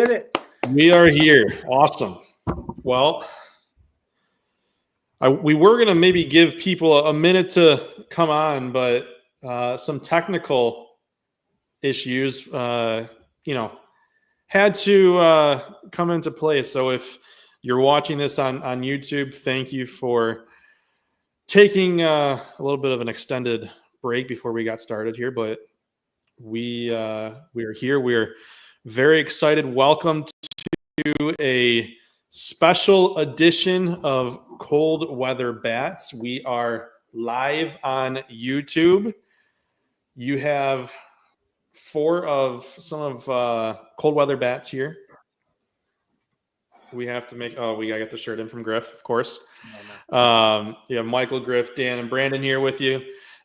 did it. We are here. Awesome. Well, we were going to maybe give people a minute to come on, but some technical issues, had to come into play. So if you're watching this on YouTube, thank you for taking a little bit of an extended break before we got started here, but we are here. We're very excited. Welcome to a special edition of Cold Weather Bats. We are live on YouTube. You have four of some of Cold Weather Bats here. We have to make, we got to get the shirt in from Griff, of course. You have Michael, Griff, Dan, and Brandon here with you.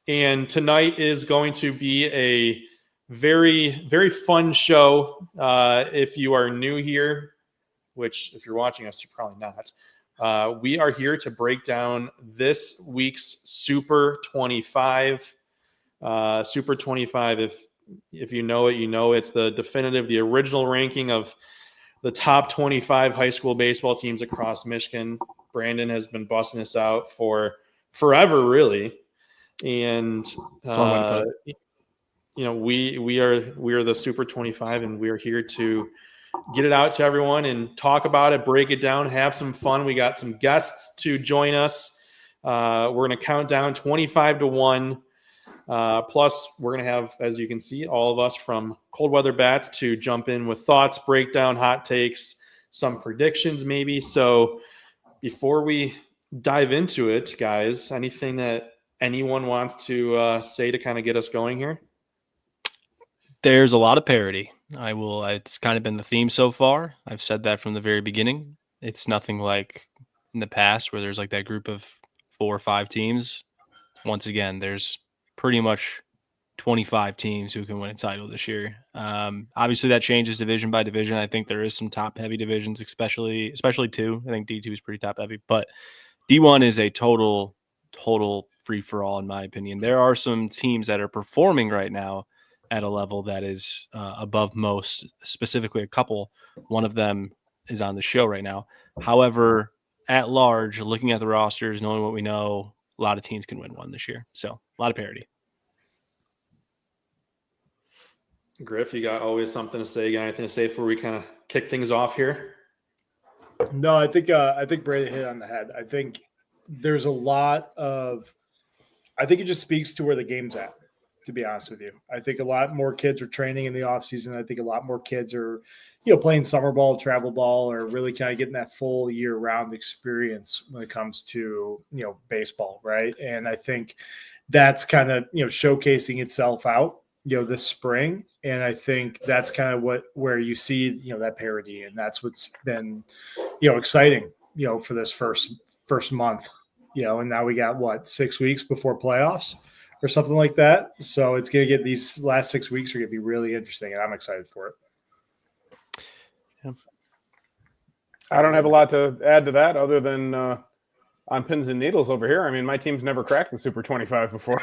And tonight is going to be a very, very fun show. If you are new here, which if you're watching us, you're probably not. We are here to break down this week's Super 25. Super 25, if you know it, you know it's the definitive, the original ranking of the top 25 high school baseball teams across Michigan. Brandon has been busting this out for forever, really. And we are the Super 25, and we are here to get it out to everyone and talk about it, break it down, have some fun. We got some guests to join us. We're going to count down 25 to 1. Plus, we're going to have, as you can see, all of us from Cold Weather Bats to jump in with thoughts, breakdown, hot takes, some predictions maybe. So before we dive into it, guys, anything that anyone wants to say to kind of get us going here? There's a lot of parity. It's kind of been the theme so far. I've said that from the very beginning. It's nothing like in the past where there's like that group of 4 or 5 teams. Once again, there's pretty much 25 teams who can win a title this year. Obviously that changes division by division. I think there is some top heavy divisions, especially 2. I think D2 is pretty top heavy, but D1 is a total free for all, in my opinion. There are some teams that are performing right now at a level that is above most, specifically a couple. One of them is on the show right now. However, at large, looking at the rosters, knowing what we know, a lot of teams can win one this year. So a lot of parity. Griff, you got always something to say. You got anything to say before we kind of kick things off here? No, I think Brady hit on the head. I think there's a lot of – I think it just speaks to where the game's at, to be honest with you. I think a lot more kids are training in the offseason. I think a lot more kids are, playing summer ball, travel ball, or really kind of getting that full year-round experience when it comes to, baseball, right? And I think that's kind of, showcasing itself out, this spring. And I think that's kind of where you see, that parity. And that's what's been, exciting, for this first month, and now we got 6 weeks before playoffs or something like that. So it's going to get, these last 6 weeks are going to be really interesting, and I'm excited for it. Yeah. I don't have a lot to add to that other than on pins and needles over here. I mean, my team's never cracked the Super 25 before.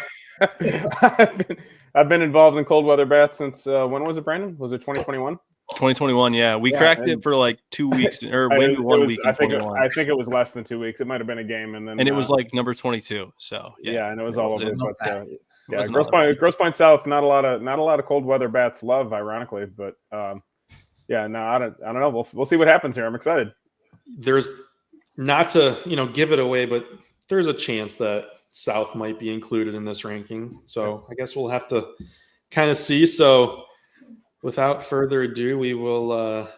I've been involved in Cold Weather Bats since when was it, Brandon? Was it 2021? 2021, yeah. We cracked it for like 2 weeks, or maybe 1 week. I think it was less than 2 weeks. It might have been a game, and it was like number 22. So yeah, and it was all over. But Grosse Pointe South, not a lot of Cold Weather Bats love, ironically. But I don't know. We'll see what happens here. I'm excited. There's not to give it away, but there's a chance that South might be included in this ranking. So I guess we'll have to kind of see. So without further ado, we will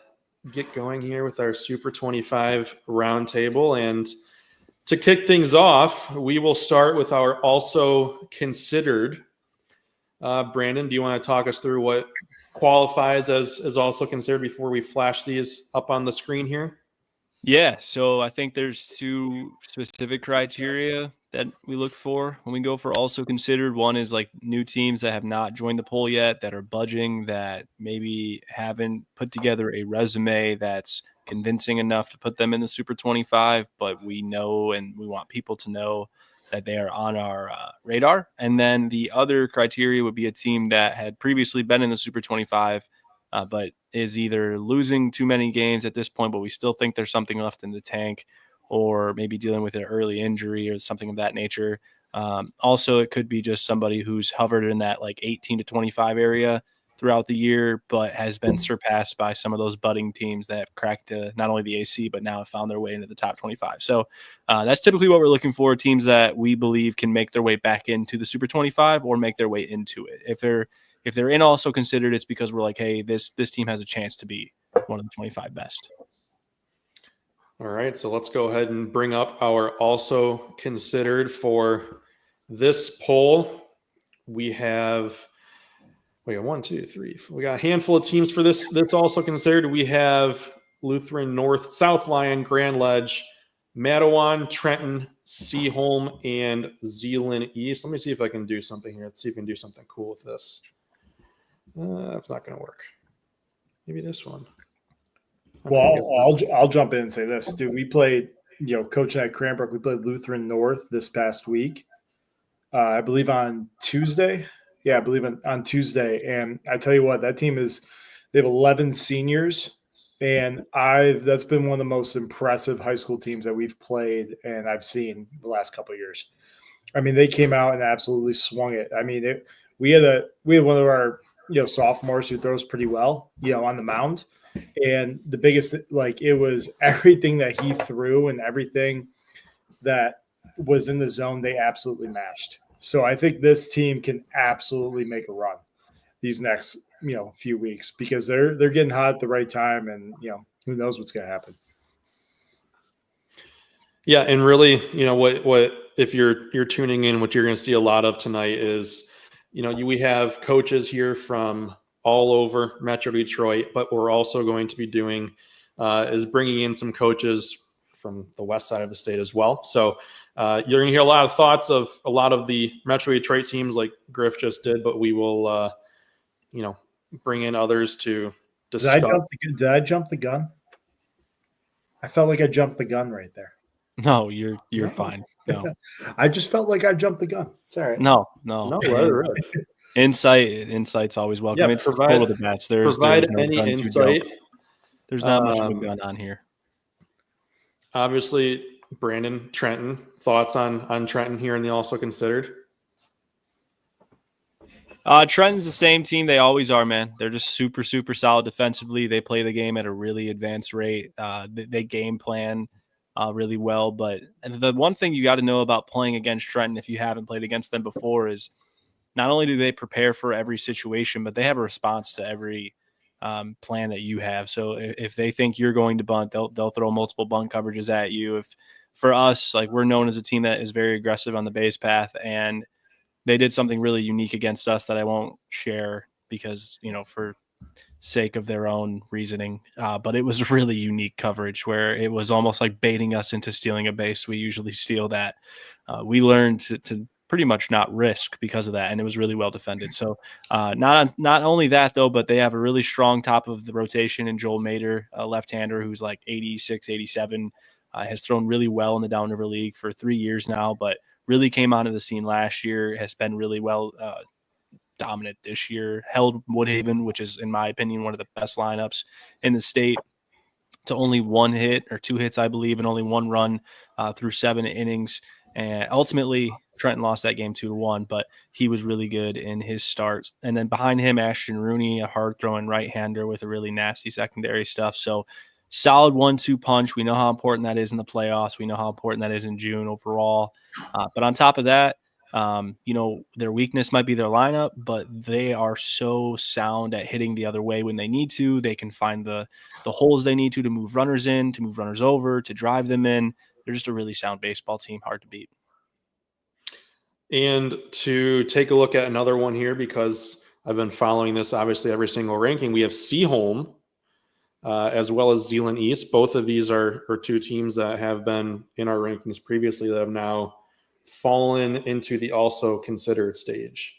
get going here with our Super 25 roundtable. And to kick things off, we will start with our also considered. Brandon, do you want to talk us through what qualifies as also considered before we flash these up on the screen here? Yeah, so I think there's 2 specific criteria that we look for when we go for also considered. One is like new teams that have not joined the poll yet, that are budging, that maybe haven't put together a resume that's convincing enough to put them in the Super 25, but we know and we want people to know that they are on our radar. And then the other criteria would be a team that had previously been in the Super 25, but is either losing too many games at this point, but we still think there's something left in the tank, or maybe dealing with an early injury or something of that nature. Also, it could be just somebody who's hovered in that like 18 to 25 area throughout the year, but has been surpassed by some of those budding teams that have cracked not only the AC, but now have found their way into the top 25. So that's typically what we're looking for, teams that we believe can make their way back into the Super 25 or make their way into it. If they're in also considered, it's because we're like, hey, this team has a chance to be one of the 25 best. All right, so let's go ahead and bring up our also considered for this poll. We got 1, 2, 3. We got a handful of teams for this also considered. We have Lutheran North, South Lyon, Grand Ledge, Matawan, Trenton, Seaholm, and Zeeland East. Let me see if I can do something here. Let's see if we can do something cool with this. That's not going to work. Maybe this one. Well, I'll jump in and say this, dude. We played, coaching at Cranbrook, we played Lutheran North this past week. I believe on Tuesday. Yeah, I believe on Tuesday. And I tell you what, that team they have 11 seniors. And that's been one of the most impressive high school teams that we've played and I've seen the last couple of years. I mean, they came out and absolutely swung it. I mean, we had one of our, sophomores who throws pretty well, on the mound. And the biggest, it was everything that he threw and everything that was in the zone, they absolutely matched. So I think this team can absolutely make a run these next, few weeks because they're getting hot at the right time, and who knows what's going to happen. Yeah, and really, what if you're tuning in, what you're going to see a lot of tonight is, we have coaches here from all over Metro Detroit, but we're also going to be doing is bringing in some coaches from the west side of the state as well. So you're going to hear a lot of thoughts of a lot of the Metro Detroit teams like Griff just did, but we will, bring in others to discuss. Did I jump the gun? I felt like I jumped the gun right there. No, you're fine. No, I just felt like I jumped the gun. Sorry. No. Really. Insight's always welcome. Yeah, it's full of the bats. There's no any gun to insight. jump. There's not much of a gun on here. Obviously, Brandon, Trenton, thoughts on Trenton here in the also considered? Trenton's the same team they always are, man. They're just super, super solid defensively. They play the game at a really advanced rate. They game plan really well. But the one thing you got to know about playing against Trenton, if you haven't played against them before, is not only do they prepare for every situation, but they have a response to every plan that you have. So if they think you're going to bunt, they'll throw multiple bunt coverages at you. If for us, we're known as a team that is very aggressive on the base path, and they did something really unique against us that I won't share because, for sake of their own reasoning. But it was really unique coverage where it was almost like baiting us into stealing a base. We usually steal that. We learned to pretty much not risk because of that, and it was really well defended. So not only that, though, but they have a really strong top of the rotation in Joel Mader, a left-hander who's like 86, 87, has thrown really well in the Downriver League for 3 years now, but really came onto the scene last year, has been really well dominant this year, held Woodhaven, which is, in my opinion, one of the best lineups in the state, to only 1 hit or 2 hits, I believe, and only 1 run through 7 innings. And ultimately, Trenton lost that game 2-1, but he was really good in his starts. And then behind him, Ashton Rooney, a hard-throwing right-hander with a really nasty secondary stuff. So solid 1-2 punch. We know how important that is in the playoffs. We know how important that is in June overall. But on top of that, their weakness might be their lineup, but they are so sound at hitting the other way when they need to. They can find the holes they need to move runners in, to move runners over, to drive them in. They're just a really sound baseball team, hard to beat. And to take a look at another one here, because I've been following this, obviously, every single ranking, we have Seaholm as well as Zeeland East. Both of these are 2 teams that have been in our rankings previously that have now fallen into the also considered stage.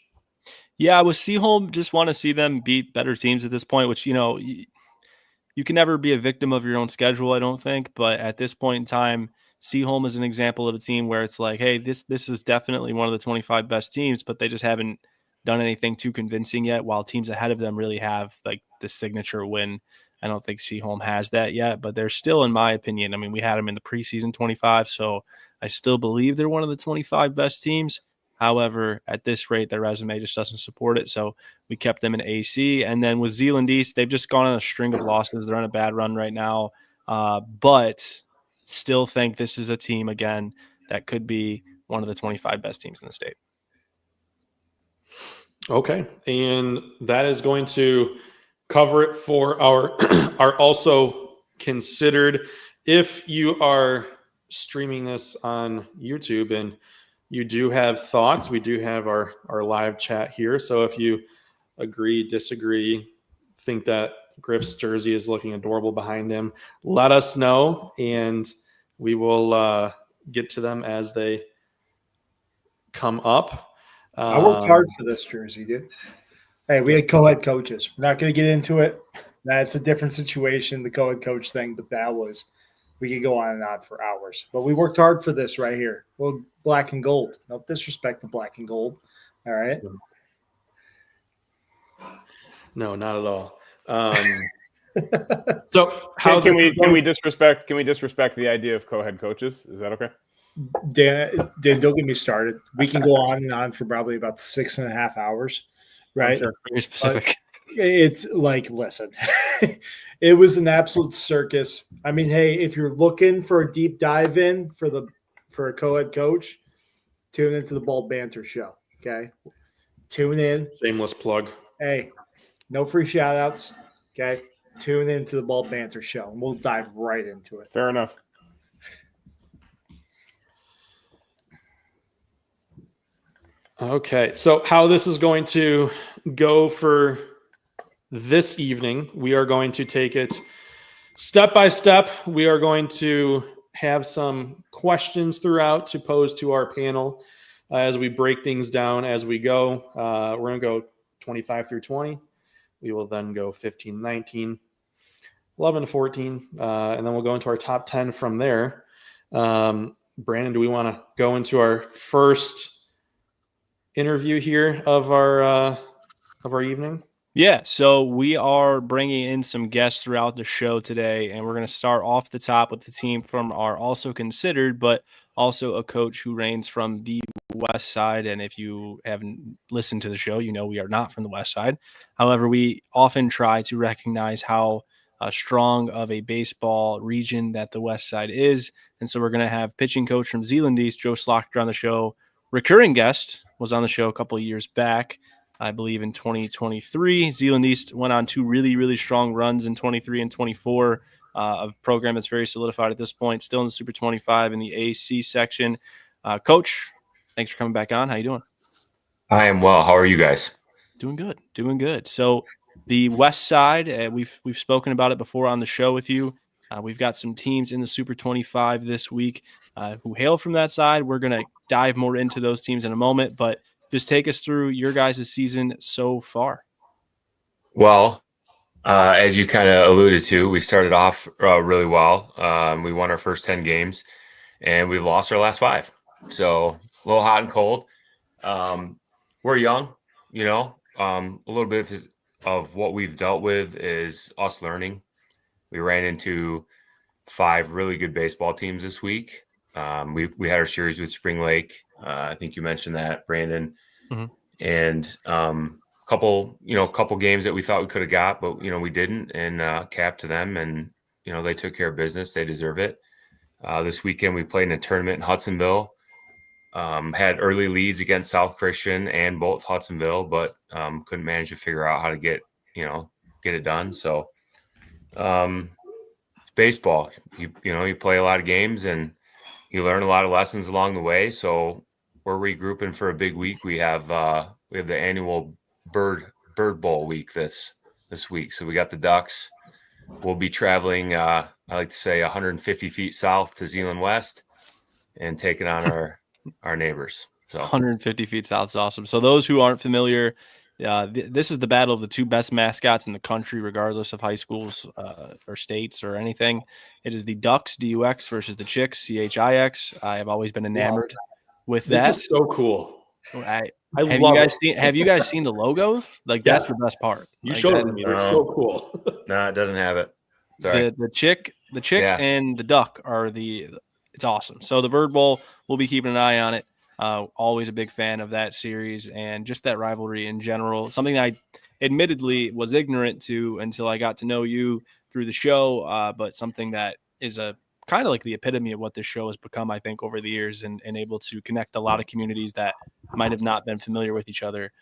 Yeah, with Seaholm, just want to see them beat better teams at this point, which, you can never be a victim of your own schedule, I don't think. But at this point in time, Seaholm is an example of a team where it's like, hey, this is definitely one of the 25 best teams, but they just haven't done anything too convincing yet, while teams ahead of them really have the signature win. I don't think Seaholm has that yet, but they're still, in my opinion, I mean, we had them in the preseason 25, so I still believe they're one of the 25 best teams. However, at this rate, their resume just doesn't support it, so we kept them in AC. And then with Zeeland East, they've just gone on a string of losses. They're on a bad run right now, but still think this is a team, again, that could be one of the 25 best teams in the state. Okay, and that is going to cover it for our our also considered. If you are streaming this on YouTube and you do have thoughts, we do have our live chat here. So if you agree, disagree, think that Griff's jersey is looking adorable behind him, let us know, and we will get to them as they come up. I worked hard for this jersey, dude. Hey, we had co-head coaches. We're not going to get into it. That's a different situation, the co-head coach thing, but we could go on and on for hours. But we worked hard for this right here. Well, black and gold. No disrespect to black and gold. All right. No, not at all. So how can we disrespect the idea of co-head coaches? Is that okay? Dan, don't get me started. We can go on and on for probably about 6.5 hours, right? Sure. Very specific. It's like, listen, it was an absolute circus. I mean, hey, if you're looking for a deep dive in for a co-head coach, tune into the Bald Banter show. Okay, tune in. Shameless plug. Hey, no free shout outs. Okay, tune into the Bald Banter show, and we'll dive right into it. Fair enough. Okay, so how this is going to go for this evening, we are going to take it step by step. We are going to have some questions throughout to pose to our panel as we break things down as we go. We're going to go 25 through 20. We will then go 15, 19, 11 to 14, and then we'll go into our top 10 from there. Brandon, do we want to go into our first interview here of our evening? Yeah, so we are bringing in some guests throughout the show today, and we're going to start off the top with the team from our also considered, but also a coach who reigns from the West Side. And if you haven't listened to the show, you know we are not from the West Side. However, we often try to recognize how strong of a baseball region that the West Side is. And so we're going to have pitching coach from Zeeland East, Joe Slaughter, on the show. Recurring guest was on the show a couple of years back, I believe in 2023. Zeeland East went on 2 really, really strong runs in 23 and 24, of a program that's very solidified at this point, still in the Super 25 in the AC section. Coach, thanks for coming back on. How you doing? I am well. How are you guys? Doing good. So the West Side, we've spoken about it before on the show with you. We've got some teams in the Super 25 this week who hail from that side. We're going to dive more into those teams in a moment, but just take us through your guys' season so far. Well, as you kind of alluded to, we started off really well. We won our first 10 games, and we've lost our last 5. So a little hot and cold. We're young, a little bit of what we've dealt with is us learning. We ran into 5 really good baseball teams this week. We had our series with Spring Lake. I think you mentioned that, Brandon. Mm-hmm. And couple games that we thought we could have got, but we didn't, and cap to them, and they took care of business. They deserve it. This weekend we played in a tournament in Hudsonville. Had early leads against South Christian and both Hudsonville, but couldn't manage to figure out how to get it done. So it's baseball. You play a lot of games and you learn a lot of lessons along the way. So we're regrouping for a big week. We have the annual Bird Bowl week this week. So we got the Ducks. We'll be traveling, I like to say, 150 feet south to Zeeland West and taking on our neighbors. So 150 feet south is awesome. So those who aren't familiar, this is the battle of the 2 best mascots in the country, regardless of high schools or states or anything. It is the Ducks, DUX, versus the Chicks, CHIX. I have always been enamored with that. It's just so cool. I Have love you guys seen the logos? Like that's Yes. the best part. You Like, showed that it to is- me. They're so cool. No, it doesn't have it. Sorry. the chick Yeah. and the duck are it's awesome. So the Bird Bowl, we'll be keeping an eye on it. Always a big fan of that series and just that rivalry in general. Something I admittedly was ignorant to until I got to know you through the show, but something that is a kind of like the epitome of what this show has become, I think, over the years, and able to connect a lot of communities that might have not been familiar with each other.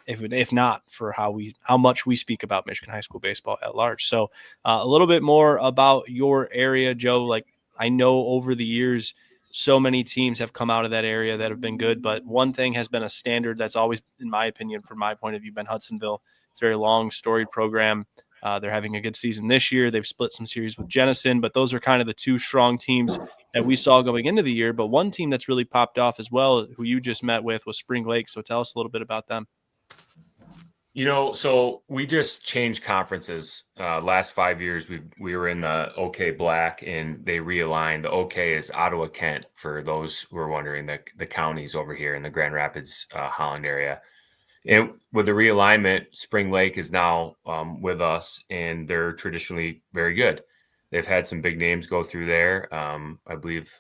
If not for how much we speak about Michigan high school baseball at large. So a little bit more about your area, Joe. Like, I know over the years, so many teams have come out of that area that have been good, but one thing has been a standard that's always, in my opinion, from my point of view, been Hudsonville. It's a very long, storied program. They're having a good season this year. They've split some series with Jenison, but those are kind of the two strong teams that we saw going into the year. But one team that's really popped off as well, who you just met with, was Spring Lake. So tell us a little bit about them. So we just changed conferences. Last 5 years, we were in the OK Black, and they realigned. The OK is Ottawa, Kent, for those who are wondering, the counties over here in the Grand Rapids, Holland area. And with the realignment, Spring Lake is now with us, and they're traditionally very good. They've had some big names go through there. I believe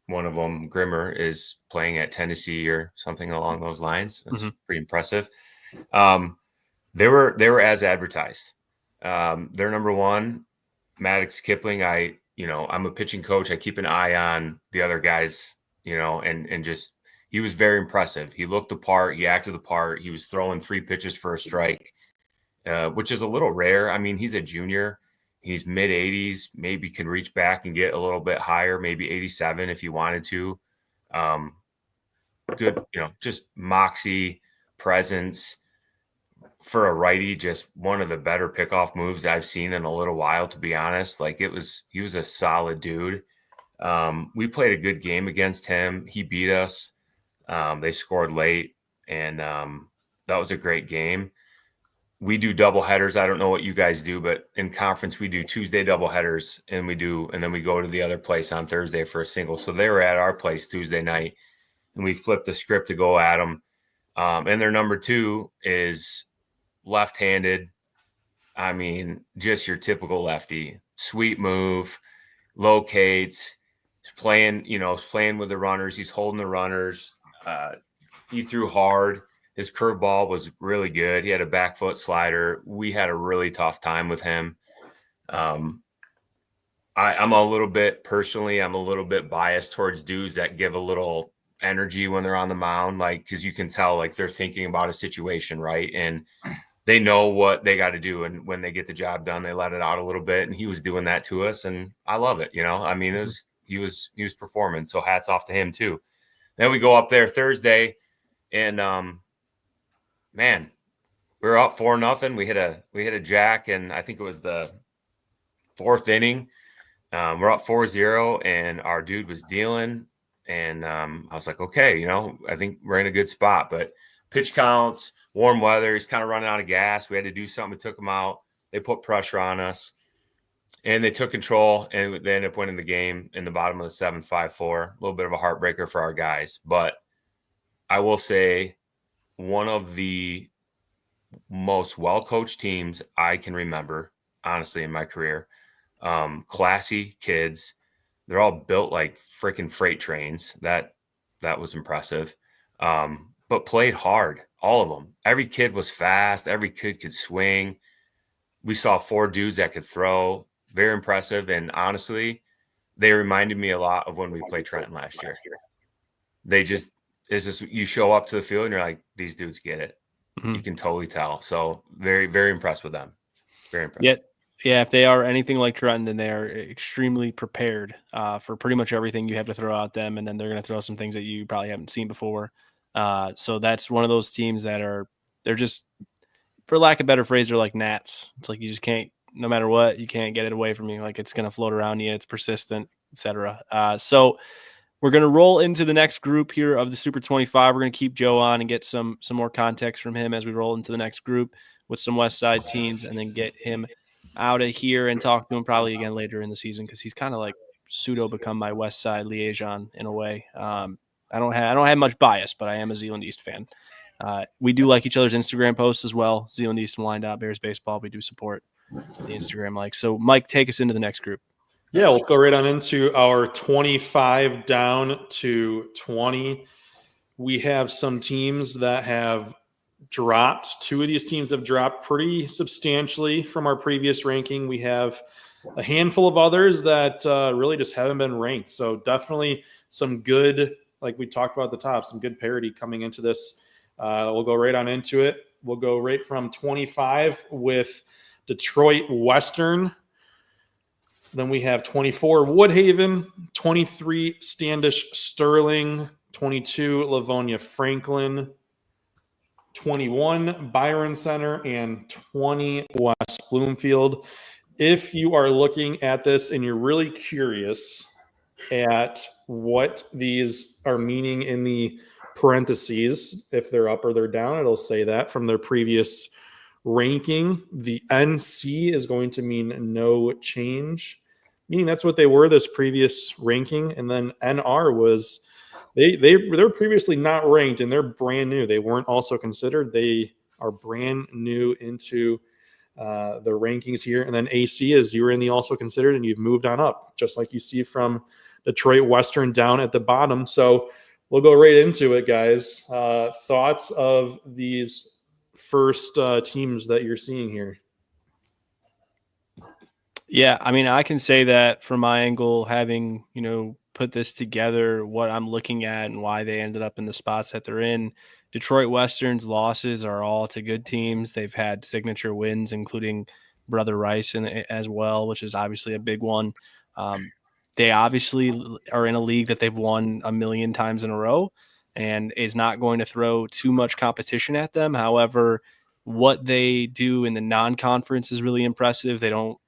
one of them, Grimmer, is playing at Tennessee or something along those lines. That's pretty impressive. They were as advertised. They're number one, Maddox Kipling. I'm a pitching coach. I keep an eye on the other guys, and just. He was very impressive. He looked the part. He acted the part. He was throwing 3 pitches for a strike, which is a little rare. I mean, he's a junior. He's mid-80s. Maybe can reach back and get a little bit higher, maybe 87 if he wanted to. Good, just moxie, presence. For a righty, just one of the better pickoff moves I've seen in a little while, to be honest. Like, he was a solid dude. We played a good game against him. He beat us. They scored late, and that was a great game. We do double headers. I don't know what you guys do, but in conference we do Tuesday double headers, and then we go to the other place on Thursday for a single. So they were at our place Tuesday night, and we flipped the script to go at them. And their number 2 is left-handed. I mean, just your typical lefty. Sweet move, locates. He's playing with the runners. He's holding the runners. He threw hard. His curveball was really good. He had a back foot slider. We had a really tough time with him. I'm a little bit biased towards dudes that give a little energy when they're on the mound, like, because you can tell, like, they're thinking about a situation, right? And they know what they got to do. And when they get the job done, they let it out a little bit. And he was doing that to us, and I love it. I mean, he was performing. So hats off to him too. Then we go up there Thursday, and man, we were up 4-0. We hit a jack, and I think it was the 4th inning. We're up 4-0, and our dude was dealing, and I was like, okay, I think we're in a good spot. But pitch counts, warm weather, he's kind of running out of gas. We had to do something. We took him out. They put pressure on us, and they took control, and they ended up winning the game in the bottom of the 7th, 5-4. A little bit of a heartbreaker for our guys. But I will say, one of the most well-coached teams I can remember, honestly, in my career. Classy kids. They're all built like freaking freight trains. That was impressive. But played hard, all of them. Every kid was fast. Every kid could swing. We saw 4 dudes that could throw. Very impressive. And honestly, they reminded me a lot of when we played Trenton last year. You show up to the field and you're like, these dudes get it. You can totally tell. So very, very impressed with them. Very impressed. Yeah. If they are anything like Trenton, then they are extremely prepared for pretty much everything you have to throw at them. And then they're going to throw some things that you probably haven't seen before. So that's one of those teams they're just, for lack of a better phrase, they're like gnats. It's like you just can't, no matter what, you can't get it away from you. Like, it's going to float around you. It's persistent, etc. So we're going to roll into the next group here of the Super 25. We're going to keep Joe on and get some more context from him as we roll into the next group with some West Side teams, and then get him out of here and talk to him probably again later in the season, because he's kind of like pseudo become my West Side liaison in a way. I don't have much bias, but I am a Zeeland East fan. We do like each other's Instagram posts as well. Zeeland East and Wyandotte Bears baseball. We do support the Instagram like. So, Mike, take us into the next group. Yeah, we'll go right on into our 25 down to 20. We have some teams that have dropped. Two of these teams have dropped pretty substantially from our previous ranking. We have a handful of others that really just haven't been ranked. So definitely some good, like we talked about at the top, some good parity coming into this. We'll go right on into it. We'll go right from 25 with Detroit Western. Then we have 24 Woodhaven, 23 Standish Sterling, 22 Livonia Franklin, 21 Byron Center, and 20 West Bloomfield. If you are looking at this and you're really curious at what these are meaning in the parentheses, if they're up or they're down, it'll say that from their previous ranking. The NC is going to mean no change, meaning that's what they were this previous ranking. And then NR was they were previously not ranked and they're brand new. They weren't also considered. They are brand new into the rankings here. And then AC is you were in the also considered and you've moved on up, just like you see from Detroit Western down at the bottom. So we'll go right into it, guys. Thoughts of these first teams that you're seeing here? Yeah, I mean, I can say that from my angle, having, put this together, what I'm looking at and why they ended up in the spots that they're in. Detroit Western's losses are all to good teams. They've had signature wins, including Brother Rice as well, which is obviously a big one. They obviously are in a league that they've won a million times in a row and is not going to throw too much competition at them. However, what they do in the non-conference is really impressive.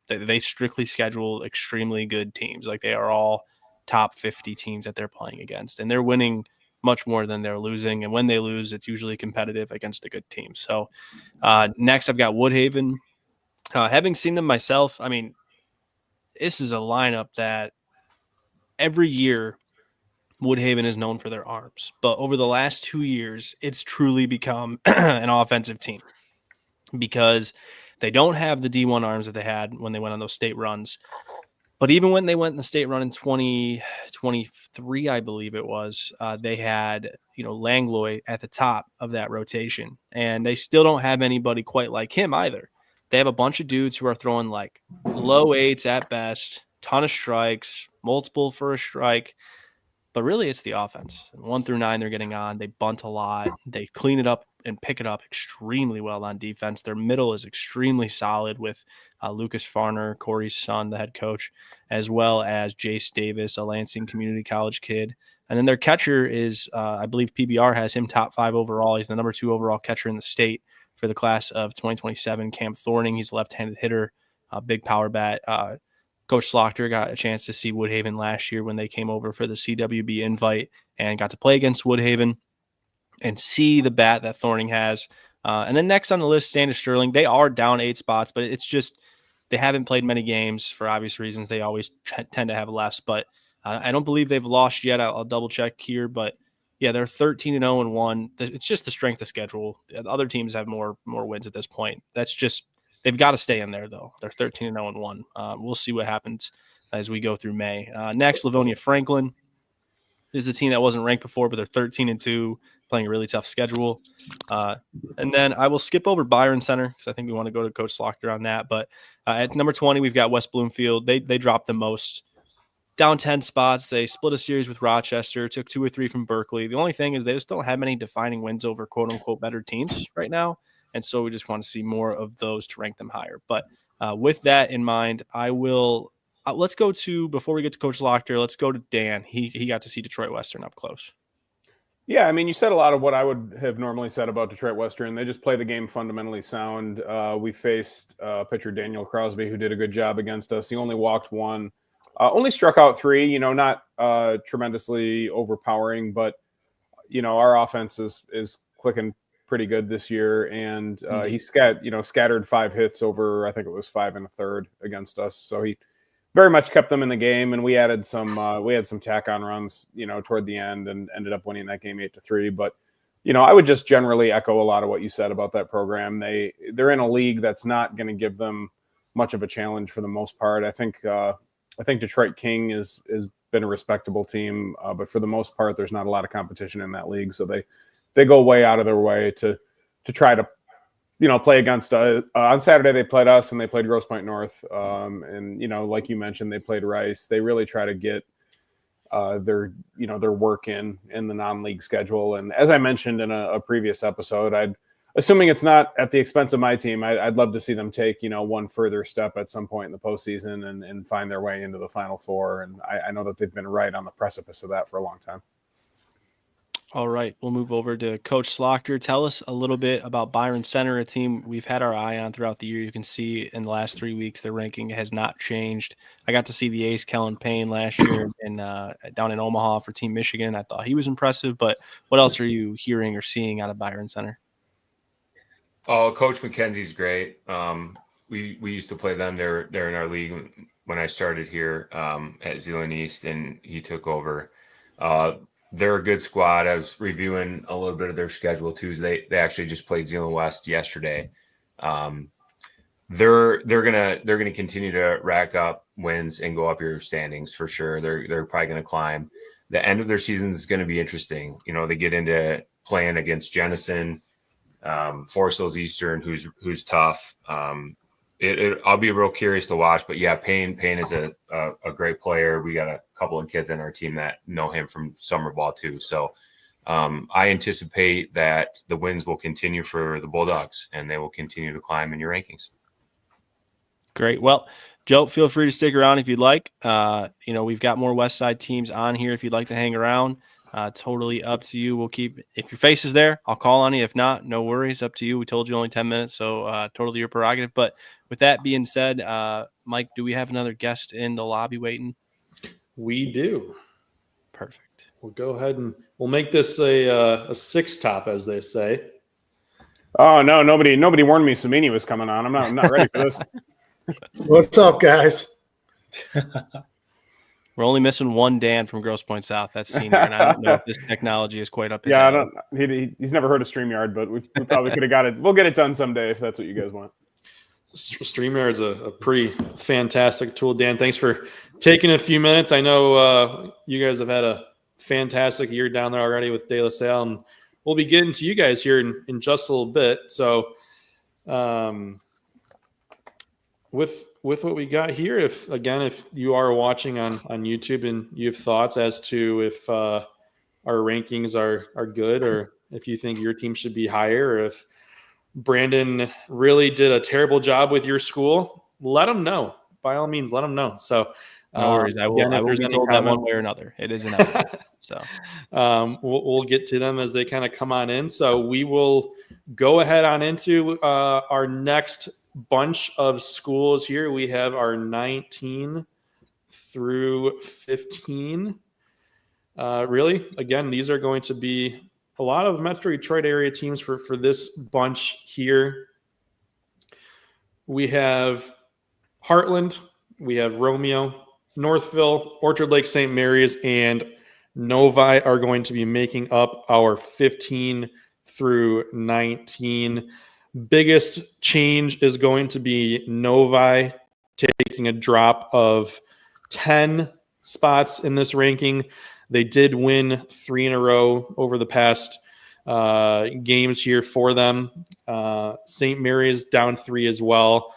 They strictly schedule extremely good teams. Like, they are all top 50 teams that they're playing against, and they're winning much more than they're losing. And when they lose, it's usually competitive against a good team. So next I've got Woodhaven. Having seen them myself, I mean, this is a lineup that every year Woodhaven is known for their arms, but over the last 2 years, it's truly become an offensive team because they don't have the D1 arms that they had when they went on those state runs. But even when they went in the state run in 2023, I believe it was, they had, Langlois at the top of that rotation, and they still don't have anybody quite like him either. They have a bunch of dudes who are throwing like low eights at best, ton of strikes, multiple for a strike. But really, it's the offense. 1 through 9, they're getting on. They bunt a lot. They clean it up and pick it up extremely well on defense. Their middle is extremely solid with Lucas Farner, Corey's son, the head coach, as well as Jace Davis, a Lansing Community College kid. And then their catcher is, I believe PBR has him top 5 overall. He's the number 2 overall catcher in the state for the class of 2027. Cam Thorning, he's a left-handed hitter, big power bat. Coach Slaughter got a chance to see Woodhaven last year when they came over for the CWB invite and got to play against Woodhaven and see the bat that Thorning has. And then next on the list, Standish Sterling. They are down 8 spots, but it's just they haven't played many games for obvious reasons. They always tend to have less, but I don't believe they've lost yet. I'll double check here, but yeah, they're 13-0-1. It's just the strength of schedule. The other teams have more wins at this point. That's just they've got to stay in there, though. They're 13-0-1. We'll see what happens as we go through May. Next, Livonia Franklin is a team that wasn't ranked before, but they're 13-2, playing a really tough schedule. And then I will skip over Byron Center because I think we want to go to Coach Slaughter on that. But at number 20, we've got West Bloomfield. They dropped the most. Down 10 spots. They split a series with Rochester, took 2 or 3 from Berkeley. The only thing is they just don't have many defining wins over quote-unquote better teams right now. And so we just want to see more of those to rank them higher. But with that in mind, I will let's go to, before we get to Coach Lochter, let's go to Dan. He got to see Detroit Western up close. Yeah, I mean, you said a lot of what I would have normally said about Detroit Western. They just play the game fundamentally sound. We faced pitcher Daniel Crosby, who did a good job against us. He only walked 1, only struck out 3, not tremendously overpowering, but, our offense is clicking pretty good this year, and he scattered 5 hits over, I think it was 5 1/3 against us. So he very much kept them in the game, and we had some tack on runs, toward the end, and ended up winning that game 8-3. But I would just generally echo a lot of what you said about that program. They're in a league that's not going to give them much of a challenge for the most part. I think Detroit King has been a respectable team, but for the most part, there's not a lot of competition in that league. So they go way out of their way to try to play against on Saturday. They played us and they played Grosse Pointe North, and like you mentioned, they played Rice. They really try to get their work in the non-league schedule. And as I mentioned in a previous episode, assuming it's not at the expense of my team, I'd love to see them take one further step at some point in the postseason and find their way into the Final Four. And I know that they've been right on the precipice of that for a long time. All right, we'll move over to Coach Slaughter. Tell us a little bit about Byron Center, a team we've had our eye on throughout the year. You can see in the last 3 weeks, their ranking has not changed. I got to see the ace, Kellen Payne, last year down in Omaha for Team Michigan. I thought he was impressive, but what else are you hearing or seeing out of Byron Center? Oh, Coach McKenzie's great. We used to play them. They're in our league when I started here at Zeeland East, and he took over. They're a good squad. I was reviewing a little bit of their schedule too. They actually just played Zeeland West yesterday. They're gonna continue to rack up wins and go up your standings for sure. They're probably gonna climb. The end of their season is going to be interesting. They get into playing against Jenison, Forest Hills Eastern, who's tough. I'll be real curious to watch, but yeah, Payne is a great player. We got a couple of kids on our team that know him from summer ball too. So I anticipate that the wins will continue for the Bulldogs and they will continue to climb in your rankings. Great. Well, Joe, feel free to stick around if you'd like. We've got more West Side teams on here if you'd like to hang around. Totally up to you. We'll keep, if your face is there, I'll call on you. If not, no worries. Up to you. We told you only 10 minutes, so totally your prerogative. But with that being said, Mike, do we have another guest in the lobby waiting? We do. Perfect. We'll go ahead and we'll make this a six top, as they say. Oh no, nobody warned me Samini was coming on. I'm not ready for this. What's up, guys? We're only missing one Dan from Grosse Pointe South. That's senior, and I don't know if this technology is quite up his alley. He's never heard of StreamYard, but we probably could have got it. We'll get it done someday if that's what you guys want. StreamYard's a pretty fantastic tool, Dan. Thanks for taking a few minutes. I know you guys have had a fantastic year down there already with De La Salle, and we'll be getting to you guys here in just a little bit. So with what we got here, if you are watching on YouTube and you have thoughts as to if our rankings are good, or if you think your team should be higher, or if Brandon really did a terrible job with your school, let them know. By all means, let them know. So no worries. I will be told that one way or another. It is inevitable. So we'll get to them as they kind of come on in. So we will go ahead on into our next bunch of schools here. We have our 19 through 15. Really, again, these are going to be a lot of Metro Detroit area teams for this bunch here. We have Heartland, we have Romeo, Northville, Orchard Lake St. Mary's, and Novi are going to be making up our 15 through 19. Biggest change is going to be Novi taking a drop of 10 spots in this ranking. They did win 3 in a row over the past games here for them. St. Mary's down 3 as well.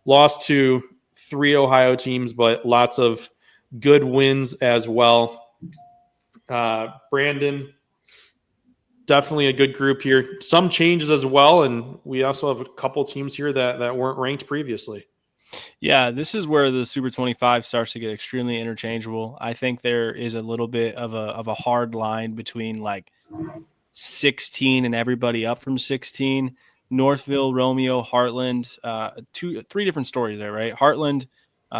Lost to 3 Ohio teams, but lots of good wins as well. Brandon, definitely a good group here. Some changes as well, and we also have a couple teams here that weren't ranked previously. Yeah, this is where the Super 25 starts to get extremely interchangeable. I think there is a little bit of a hard line between like 16 and everybody up from 16. Northville, Romeo, Heartland, 3 different stories there, right? Heartland,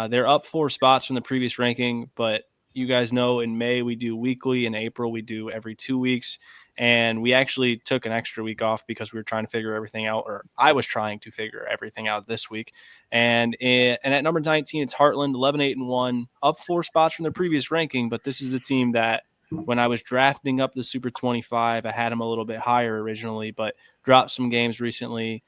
they're up 4 spots from the previous ranking, but you guys know in May we do weekly, in April we do every 2 weeks. And we actually took an extra week off because we were trying to figure everything out, or I was trying to figure everything out this week. And at number 19, it's Heartland, 11-8-1, up 4 spots from their previous ranking. But this is a team that when I was drafting up the Super 25, I had them a little bit higher originally, but dropped some games recently.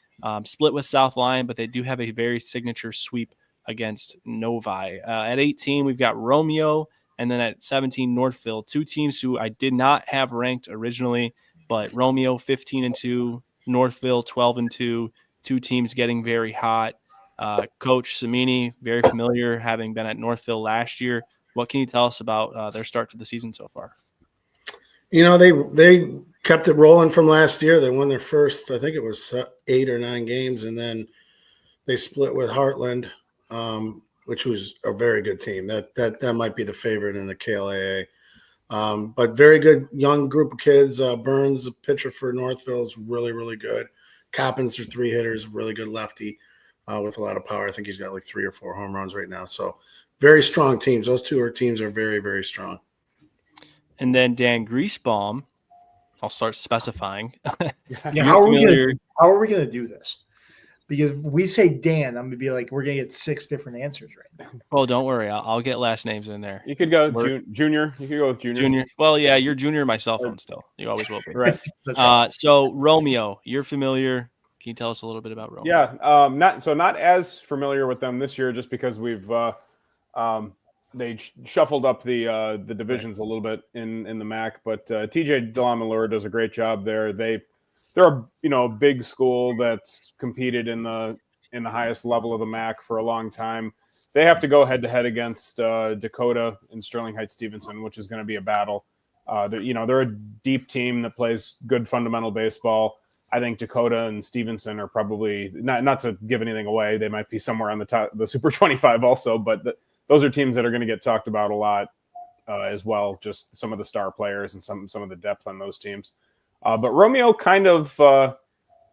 Split with South Lyon, but they do have a very signature sweep against Novi. At 18, we've got Romeo, and then at 17, Northville, two teams who I did not have ranked originally, but Romeo 15-2, Northville 12-2, two teams getting very hot. Coach Samini, very familiar, having been at Northville last year. What can you tell us about their start to the season so far? You know, they kept it rolling from last year. They won their first, I think it was 8 or 9 games, and then they split with Heartland, which was a very good team. That might be the favorite in the KLAA. But very good young group of kids. Burns, the pitcher for Northville, is really, really good. Coppins, their 3 hitters, really good lefty with a lot of power. I think he's got like 3 or 4 home runs right now. So very strong teams. Those two teams are very, very strong. And then Dan Griesbaum, I'll start specifying. Yeah, how are we gonna do this? Because if we say Dan, I'm gonna be like, we're gonna get 6 different answers right now. Oh, don't worry. I'll get last names in there. You could go Junior. You could go with Junior. Junior. Well, yeah, you're Junior in my cell phone still. You always will be. Right. So Romeo, you're familiar. Can you tell us a little bit about Romeo? Yeah. Not as familiar with them this year, just because we've they shuffled up the divisions a little bit in the MAC. But TJ Delamalure does a great job there. They're a big school that's competed in the highest level of the MAC for a long time. They have to go head to head against Dakota and Sterling Heights Stevenson, which is going to be a battle. They're a deep team that plays good fundamental baseball. I think Dakota and Stevenson are probably not to give anything away. They might be somewhere on the top, the Super 25 also, but those are teams that are going to get talked about a lot as well. Just some of the star players and some of the depth on those teams. But Romeo kind of, I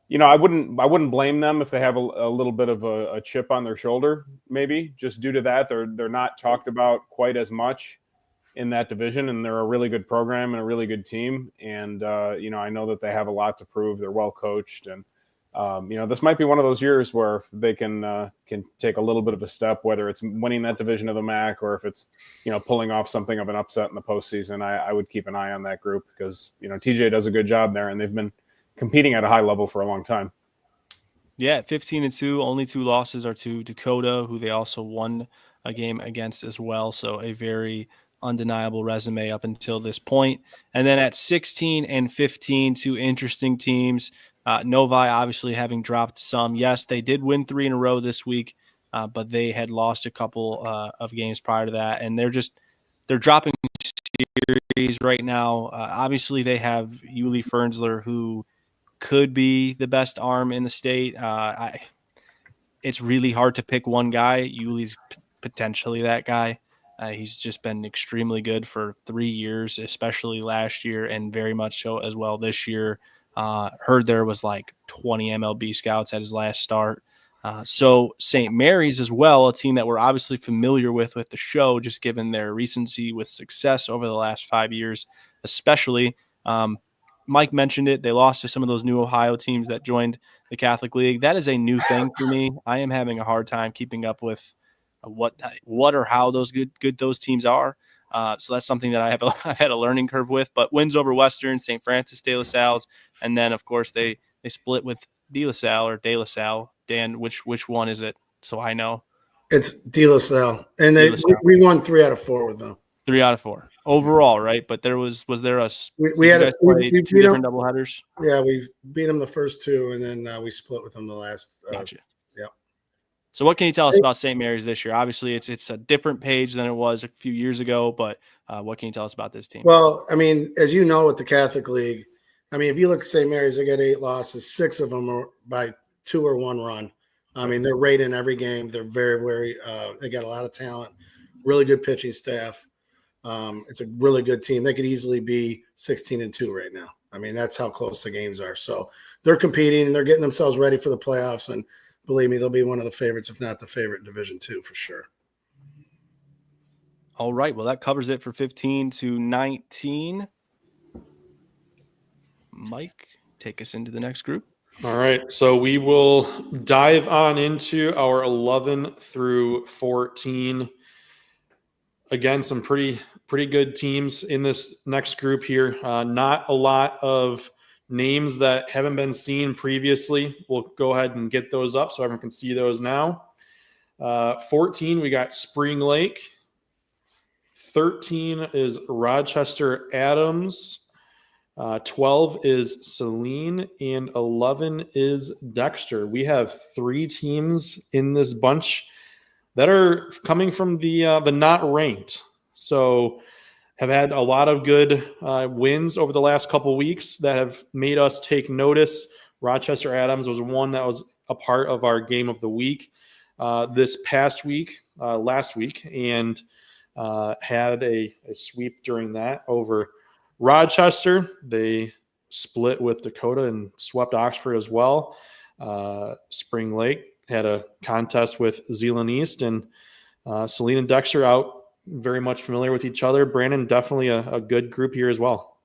wouldn't blame them if they have a little bit of a chip on their shoulder, maybe just due to that. They're not talked about quite as much in that division, and they're a really good program and a really good team. And, I know that they have a lot to prove. They're well coached, and, this might be one of those years where they can take a little bit of a step, whether it's winning that division of the MAC or if it's, pulling off something of an upset in the postseason. I would keep an eye on that group because, TJ does a good job there, and they've been competing at a high level for a long time. Yeah, 15-2, only 2 losses are to Dakota, who they also won a game against as well. So a very undeniable resume up until this point. And then at 16 and 15, 2 interesting teams. Novi obviously having dropped some. Yes, they did win 3 in a row this week, but they had lost a couple of games prior to that. And they're dropping series right now. Obviously, they have Yuli Fernsler, who could be the best arm in the state. It's really hard to pick one guy. Yuli's potentially that guy. He's just been extremely good for 3 years, especially last year, and very much so as well this year. Heard there was like 20 MLB scouts at his last start. So St. Mary's as well, a team that we're obviously familiar with the show, just given their recency with success over the last 5 years, especially. Mike mentioned it. They lost to some of those new Ohio teams that joined the Catholic League. That is a new thing for me. I am having a hard time keeping up with what or how those good those teams are. So that's something that I've had a learning curve with. But wins over Western, St. Francis de La Salle's, and then of course they split with De La Salle or De La Salle. Dan, which one is it? So I know. It's De La Salle, and we won 3 out of 4 with them. 3 out of 4 overall, right? But was there a we had we 2 different doubleheaders? Yeah, we beat them the first 2, and then we split with them the last. Gotcha. Yeah. So what can you tell us about St. Mary's this year? Obviously, it's a different page than it was a few years ago, but what can you tell us about this team? Well, I mean, as you know, with the Catholic League, I mean, if you look at St. Mary's, they got 8 losses. 6 of them are by 2 or 1 run. I mean, they're right in every game. They're very, very they got a lot of talent, really good pitching staff. It's a really good team. They could easily be 16-2 right now. I mean, that's how close the games are. So they're competing and they're getting themselves ready for the playoffs. And believe me, they'll be one of the favorites, if not the favorite in Division II for sure. All right. Well, that covers it for 15-19. Mike, take us into the next group. All right. So we will dive on into our 11 through 14. again, some pretty good teams in this next group here. Not a lot of names that haven't been seen previously. We'll go ahead and get those up so everyone can see those now. 14, we got Spring Lake. 13 is Rochester Adams. 12 is Saline, and 11 is Dexter. We have 3 teams in this bunch that are coming from the not ranked. So have had a lot of good wins over the last couple weeks that have made us take notice. Rochester Adams was one that was a part of our game of the week this past week, last week, and had a sweep during that over Rochester. They split with Dakota and swept Oxford as well. Spring Lake had a contest with Zeeland East, and Saline and Dexter out very much familiar with each other. Brandon, definitely a good group here as well.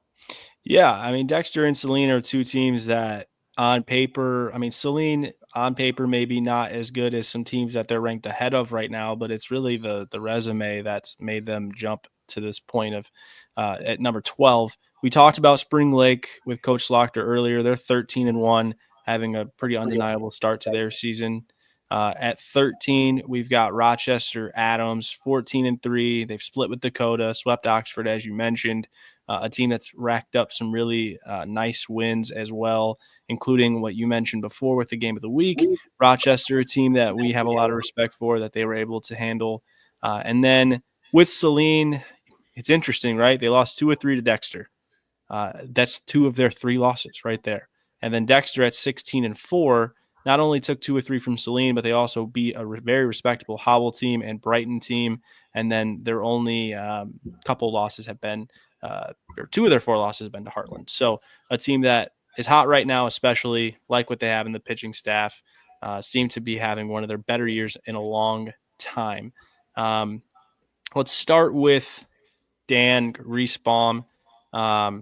Yeah, I mean, Dexter and Saline are 2 teams that on paper, I mean, Saline on paper maybe not as good as some teams that they're ranked ahead of right now, but it's really the resume that's made them jump to this point of at number 12. We talked about Spring Lake with Coach Slaughter earlier. They're 13-1, having a pretty undeniable start to their season. At 13, we've got Rochester Adams, 14-3. They've split with Dakota, swept Oxford, as you mentioned. A team that's racked up some really nice wins as well, including what you mentioned before with the game of the week. Rochester, a team that we have a lot of respect for, that they were able to handle. And then with Saline, it's interesting, right? They lost 2 or 3 to Dexter. That's 2 of their 3 losses right there. And then Dexter at 16-4 not only took 2 or 3 from Saline, but they also beat a very respectable Howell team and Brighton team. And then their only couple losses have been, or 2 of their 4 losses have been to Heartland. So a team that is hot right now, especially like what they have in the pitching staff, seem to be having one of their better years in a long time. Let's start with Dan Griesbaum. I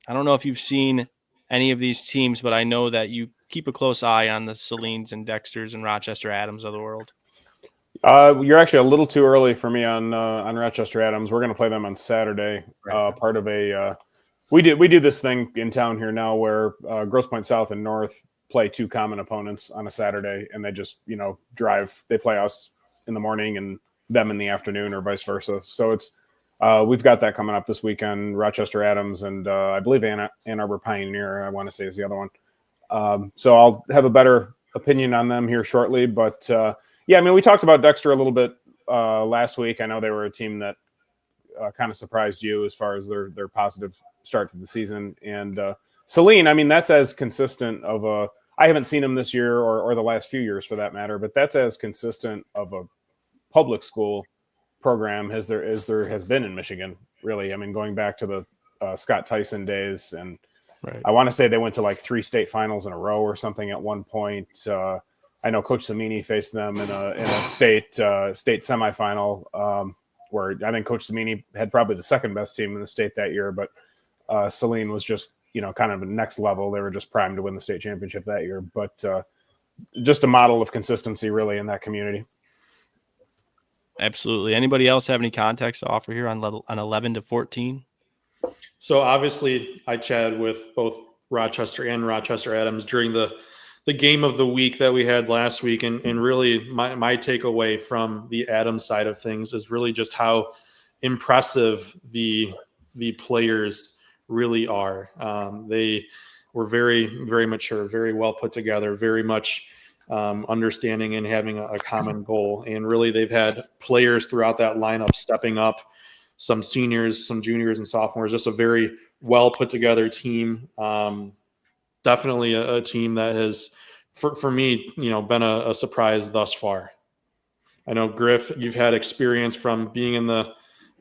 don't know if you've seen any of these teams, but I know that you keep a close eye on the Salines and Dexters and Rochester Adams of the world. You're actually a little too early for me on Rochester Adams. We're going to play them on Saturday. Right. Part of a we do this thing in town here now where Grosse Pointe South and North play 2 common opponents on a Saturday, and they just drive. They play us in the morning and them in the afternoon, or vice versa. So it's we've got that coming up this weekend. Rochester Adams and I believe Ann Arbor Pioneer, I want to say, is the other one. So I'll have a better opinion on them here shortly. But yeah, I mean, we talked about Dexter a little bit last week. I know they were a team that kind of surprised you as far as their positive start to the season. And Saline, I mean, that's as consistent of a – I haven't seen them this year or the last few years for that matter, but that's as consistent of a public school program as there has been in Michigan, really. I mean, going back to the Scott Tyson days, and Right. I want to say they went to like 3 state finals in a row or something at one point. I know Coach Samini faced them in a state semifinal, where I think Coach Samini had probably the second best team in the state that year, but Saline was just kind of the next level. They were just primed to win the state championship that year, but just a model of consistency really in that community. Absolutely. Anybody else have any context to offer here on 11 to 14? So obviously I chatted with both Rochester and Rochester Adams during the game of the week that we had last week. And really my takeaway from the Adams side of things is really just how impressive the players really are. They were very, very mature, very well put together, very much understanding and having a common goal. And really they've had players throughout that lineup stepping up, some seniors, some juniors and sophomores, just a very well put together team. Definitely a team that has, for me, been a surprise thus far. I know, Griff, you've had experience from being in that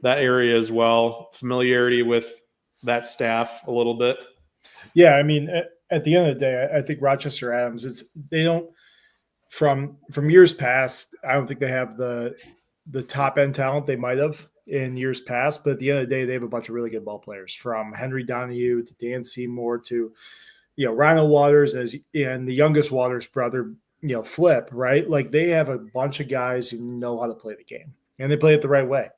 area as well, familiarity with that staff a little bit. Yeah, I mean, at the end of the day, I think Rochester Adams, they don't, from years past, I don't think they have the top end talent they might have in years past, but at the end of the day, they have a bunch of really good ball players, from Henry Donahue to Dan Seymour to Rhino Waters and the youngest Waters brother, Flip, right? Like, they have a bunch of guys who know how to play the game, and they play it the right way.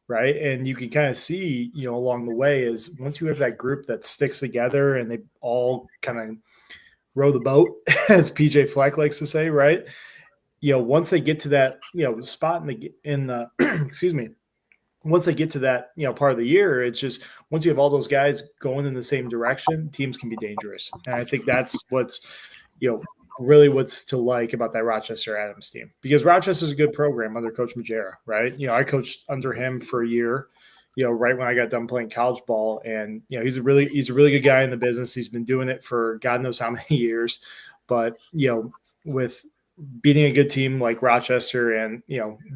right? And you can kind of see, along the way is once you have that group that sticks together and they all kind of row the boat, as PJ Fleck likes to say, right? Once they get to that, spot in the excuse me, once they get to that, part of the year, it's just once you have all those guys going in the same direction, teams can be dangerous. And I think that's what's, really what's to like about that Rochester Adams team, because Rochester's a good program under Coach Majera, right? I coached under him for a year, right when I got done playing college ball, and he's a really good guy in the business. He's been doing it for God knows how many years, but with beating a good team like Rochester and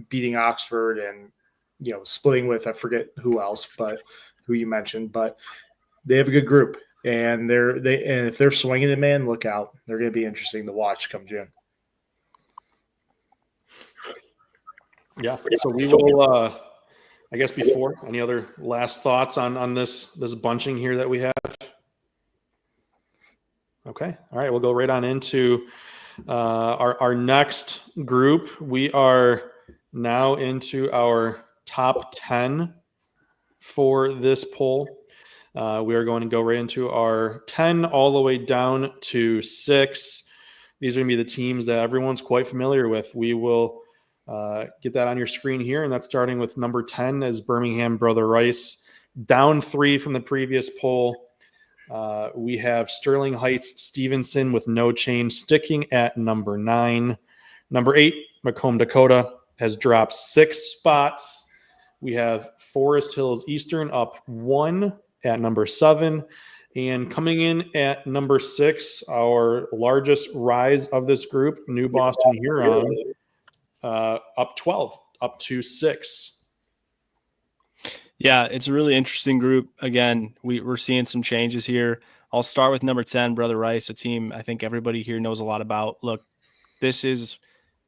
beating Oxford and splitting with, I forget who else, but who you mentioned, but they have a good group. And and if they're swinging it, man, look out. They're going to be interesting to watch come June. Yeah. So we will, I guess before, any other last thoughts on this bunching here that we have? Okay. All right. We'll go right on into our next group. We are now into our top 10 for this poll. We are going to go right into our 10 all the way down to 6. These are going to be the teams that everyone's quite familiar with. We will get that on your screen here, and that's starting with number 10 as Birmingham Brother Rice. Down 3 from the previous poll. We have Sterling Heights Stevenson with no change, sticking at number 9. Number 8, Macomb Dakota, has dropped 6 spots. We have Forest Hills Eastern up 1 at number 7. And coming in at number 6, our largest rise of this group, New Boston Huron, up 12, up to 6. Yeah, it's a really interesting group. Again, we're seeing some changes here. I'll start with number 10, Brother Rice, a team I think everybody here knows a lot about. Look, this is,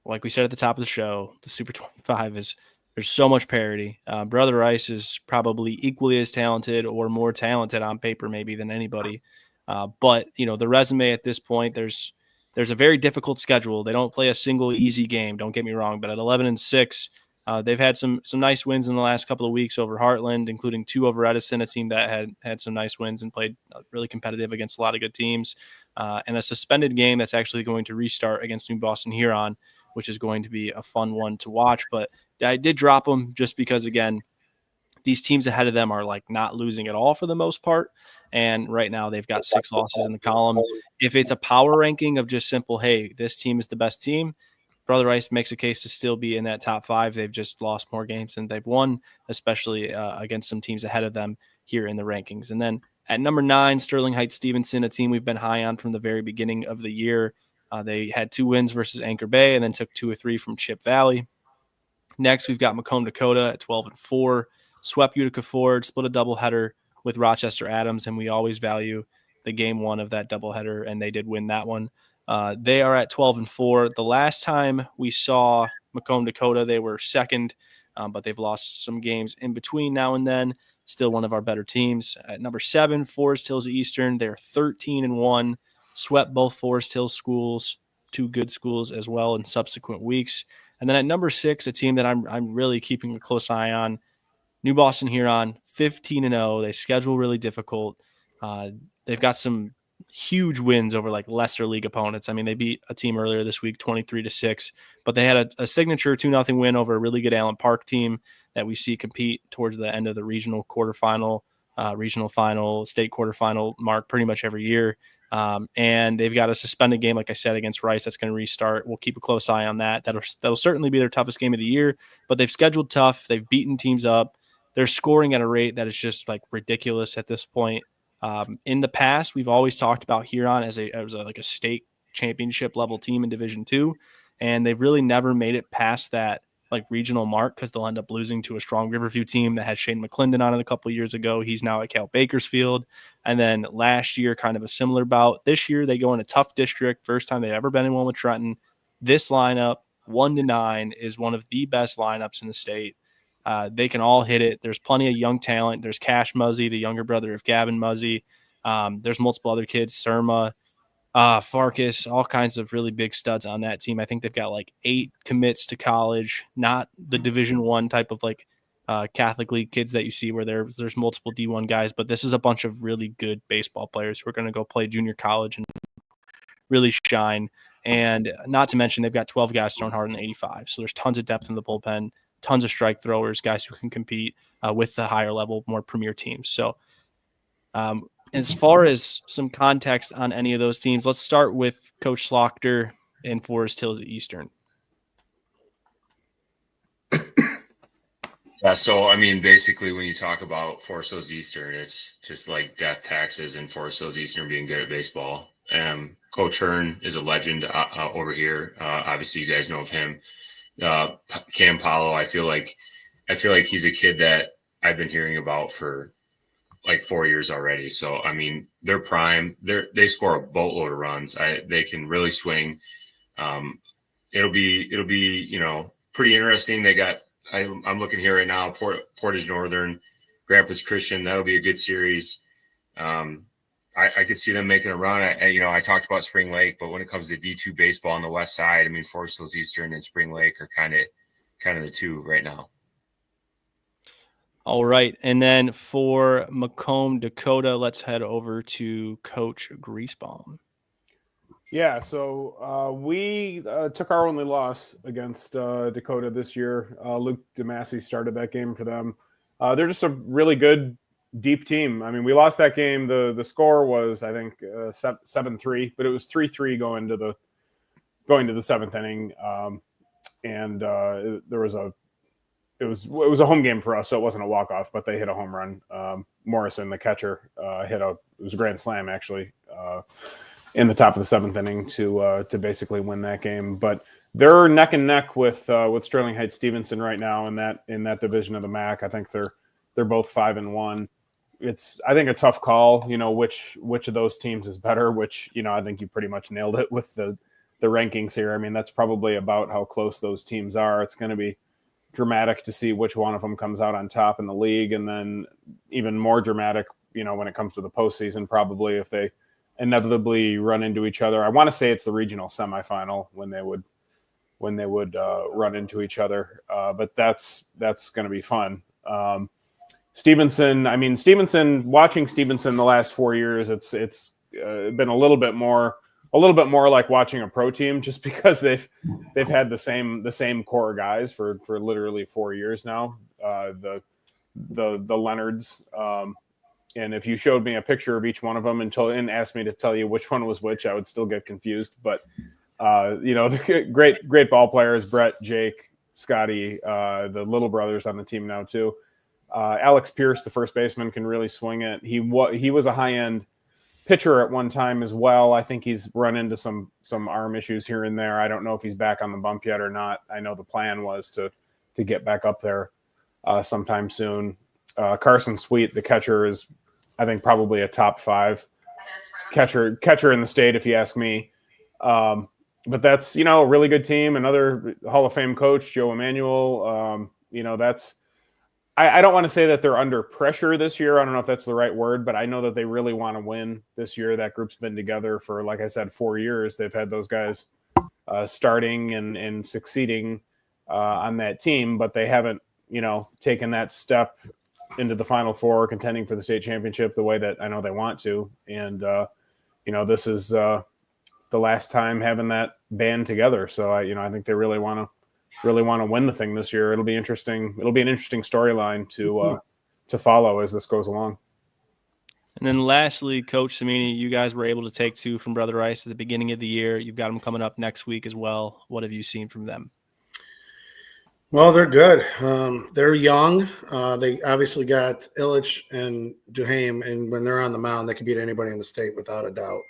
like we said at the top of the show, the Super 25 there's so much parity. Brother Rice is probably equally as talented or more talented on paper maybe than anybody. But, the resume at this point, there's a very difficult schedule. They don't play a single easy game, don't get me wrong. But at 11-6, they've had some nice wins in the last couple of weeks over Heartland, including 2 over Edison, a team that had some nice wins and played really competitive against a lot of good teams. And a suspended game that's actually going to restart against New Boston Huron, which is going to be a fun one to watch. But I did drop them just because, again, these teams ahead of them are like not losing at all for the most part. And right now they've got 6 losses in the column. If it's a power ranking of just simple, hey, this team is the best team, Brother Rice makes a case to still be in that top 5. They've just lost more games than they've won, especially against some teams ahead of them here in the rankings. And then at number 9, Sterling Heights Stevenson, a team we've been high on from the very beginning of the year. They had 2 wins versus Anchor Bay and then took 2 or 3 from Chip Valley. Next, we've got Macomb Dakota at 12-4. Swept Utica Ford, split a doubleheader with Rochester Adams, and we always value the game 1 of that doubleheader, and they did win that one. They are at 12-4. The last time we saw Macomb Dakota, they were second, but they've lost some games in between now and then. Still one of our better teams. At number 7, Forest Hills Eastern, they're 13-1. Swept both Forest Hills schools, 2 good schools as well in subsequent weeks. And then at number 6, a team that I'm really keeping a close eye on, New Boston Huron, 15-0. They schedule really difficult. They've got some huge wins over like lesser league opponents. I mean, they beat a team earlier this week, 23-6, but they had a signature 2-0 win over a really good Allen Park team that we see compete towards the end of the regional quarterfinal, regional final, state quarterfinal mark pretty much every year. And they've got a suspended game, like I said, against Rice that's going to restart. We'll keep a close eye on that. That'll certainly be their toughest game of the year, but they've scheduled tough. They've beaten teams up. They're scoring at a rate that is just like ridiculous at this point. In the past, we've always talked about Huron as a state championship level team in Division II, and they've really never made it past that like regional mark because they'll end up losing to a strong Riverview team that had Shane McClendon on it a couple of years ago. He's now at Cal Bakersfield. And then last year, kind of a similar bout. This year, they go in a tough district. First time they've ever been in one with Trenton. This lineup, 1-9, is one of the best lineups in the state. They can all hit it. There's plenty of young talent. There's Cash Muzzy, the younger brother of Gavin Muzzy. There's multiple other kids, Surma, Farkas, all kinds of really big studs on that team. I think they've got like 8 commits to college, not the Division I type of like Catholic League kids that you see where there's multiple D1 guys, but this is a bunch of really good baseball players who are going to go play junior college and really shine. And not to mention they've got 12 guys thrown hard in 85. So there's tons of depth in the bullpen, tons of strike throwers, guys who can compete with the higher level, more premier teams. So as far as some context on any of those teams, let's start with Coach Slaughter in Forest Hills Eastern. Yeah, so I mean, basically, when you talk about Forest Hills Eastern, it's just like death taxes and Forest Hills Eastern being good at baseball. Coach Hearn is a legend over here. Obviously, you guys know of him. Cam Paulo, I feel like he's a kid that I've been hearing about for like 4 years already. So I mean, they're prime. They score a boatload of runs. They can really swing. It'll be pretty interesting. They got. I'm looking here right now. Portage Northern, Grandpa's Christian. That'll be a good series. I could see them making a run. I talked about Spring Lake, but when it comes to D2 baseball on the west side, I mean, Forest Hills Eastern and Spring Lake are kind of the two right now. All right. And then for Macomb, Dakota, let's head over to Coach Griesbaum. Yeah, so we took our only loss against Dakota this year. Luke DeMasi started that game for them. They're just a really good, deep team. I mean, we lost that game. The score was, I think, 7-3, but it was 3-3 going to the seventh inning. It was a home game for us, so it wasn't a walk-off, but they hit a home run. Morrison, the catcher, it was a grand slam, actually, in the top of the seventh inning to basically win that game. But they're neck and neck with Sterling Heights Stevenson right now in that division of the MAC. I think they're both 5-1. It's, I think, a tough call, which of those teams is better, which, I think you pretty much nailed it with the rankings here. I mean, that's probably about how close those teams are. It's going to be dramatic to see which one of them comes out on top in the league, and then even more dramatic, when it comes to the postseason, probably if they inevitably run into each other. I want to say it's the regional semifinal when they would run into each other. But that's going to be fun. Stevenson, watching Stevenson the last 4 years, it's been a little bit more like watching a pro team, just because they've had the same core guys for literally 4 years now. The Leonards, and if you showed me a picture of each one of them and asked me to tell you which one was which, I would still get confused. But great ball players: Brett, Jake, Scotty, the little brothers on the team now too. Alex Pierce, the first baseman, can really swing it. He was a high-end pitcher at one time as well. I think he's run into some arm issues here and there. I don't know if he's back on the bump yet or not. I know the plan was to get back up there sometime soon. Carson Sweet, the catcher, is, I think, probably a top 5 catcher in the state, if you ask me. But that's, a really good team. Another Hall of Fame coach, Joe Emanuel. I don't want to say that they're under pressure this year. I don't know if that's the right word, but I know that they really want to win this year. That group's been together for, like I said, 4 years. They've had those guys starting and succeeding on that team, but they haven't, taken that step into the Final Four, contending for the state championship the way that I know they want to. And, this is the last time having that band together. So I think they really want to win the thing this year. It'll be interesting. It'll be an interesting storyline to follow as this goes along. And then lastly, Coach Samini, you guys were able to take 2 from Brother Rice at the beginning of the year. You've got them coming up next week as well. What have you seen from them? Well, they're good. They're young. They obviously got Illich and Duhame, and when they're on the mound, they can beat anybody in the state without a doubt.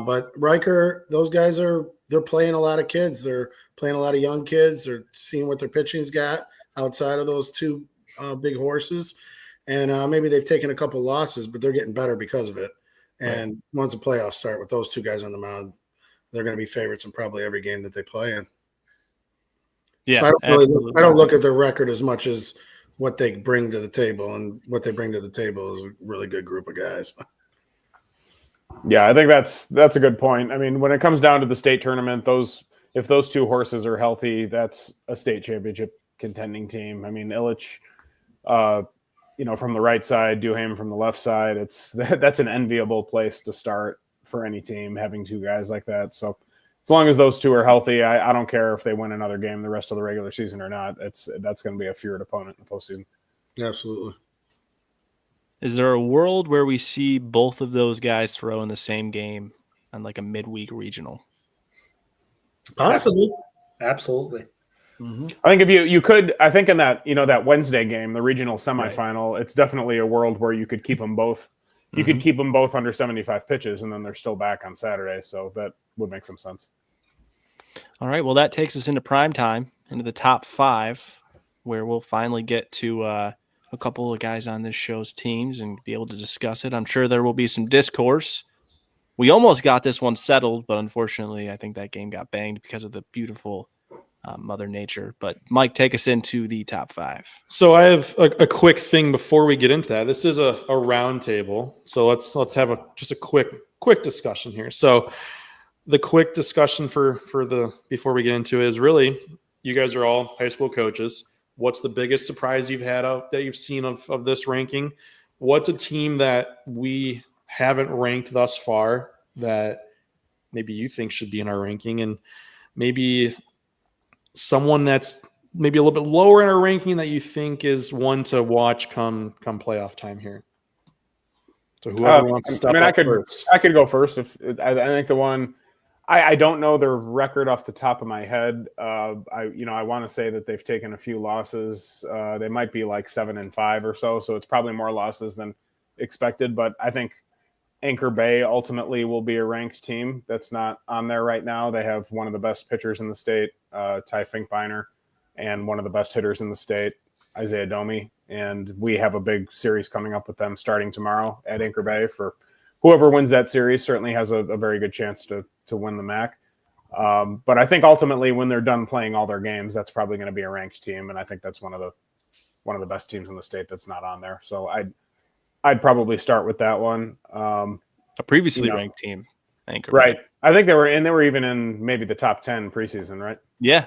But Riker, those guys they're playing a lot of kids. They're playing a lot of young kids. They're seeing what their pitching's got outside of those 2 big horses. And maybe they've taken a couple losses, but they're getting better because of it. And once the playoffs start with those 2 guys on the mound, they're going to be favorites in probably every game that they play in. Yeah, so I don't look at their record as much as what they bring to the table, and what they bring to the table is a really good group of guys. Yeah, I think that's a good point. I mean, when it comes down to the state tournament, if those 2 horses are healthy, that's a state championship contending team. I mean, Illich from the right side, Duham from the left side. That's an enviable place to start for any team, having two guys like that. So as long as those two are healthy, I don't care if they win another game the rest of the regular season or not. That's going to be a feared opponent in the postseason. Absolutely. Is there a world where we see both of those guys throw in the same game on like a midweek regional? Possibly. Absolutely. Mm-hmm. I think if you could, I think in that that Wednesday game, the regional semifinal, it's definitely a world where you could keep them both. You could keep them both under 75 pitches, and then they're still back on Saturday. So that would make some sense. All right. Well, that takes us into prime time, into the top 5, where we'll finally get to a couple of guys on this show's teams and be able to discuss it. I'm sure there will be some discourse. We almost got this one settled, but unfortunately, I think that game got banged because of the beautiful Mother Nature. But Mike, take us into the top 5. So I have a quick thing before we get into that. This is a round table, so let's have just a quick discussion here. So the quick discussion for the before we get into it is really, you guys are all high school coaches. What's the biggest surprise you've had that you've seen of this ranking? What's a team that we haven't ranked thus far that maybe you think should be in our ranking, and maybe someone that's maybe a little bit lower in our ranking that you think is one to watch come playoff time here? So whoever wants to step up first. I could go first. I think the one I don't know their record off the top of my head. I want to say that they've taken a few losses. They might be like 7-5 or so. So it's probably more losses than expected. But I think Anchor Bay ultimately will be a ranked team that's not on there right now. They have one of the best pitchers in the state, Ty Finkbeiner, and one of the best hitters in the state, Isaiah Domi. And we have a big series coming up with them starting tomorrow at Anchor Bay. For whoever wins that series certainly has a very good chance to win the MAC. But I think ultimately when they're done playing all their games, that's probably going to be a ranked team. And I think that's one of the best teams in the state that's not on there. So I'd probably start with that one. A previously ranked team, Anchor. Right. I think they were even in maybe the top 10 preseason, right? Yeah.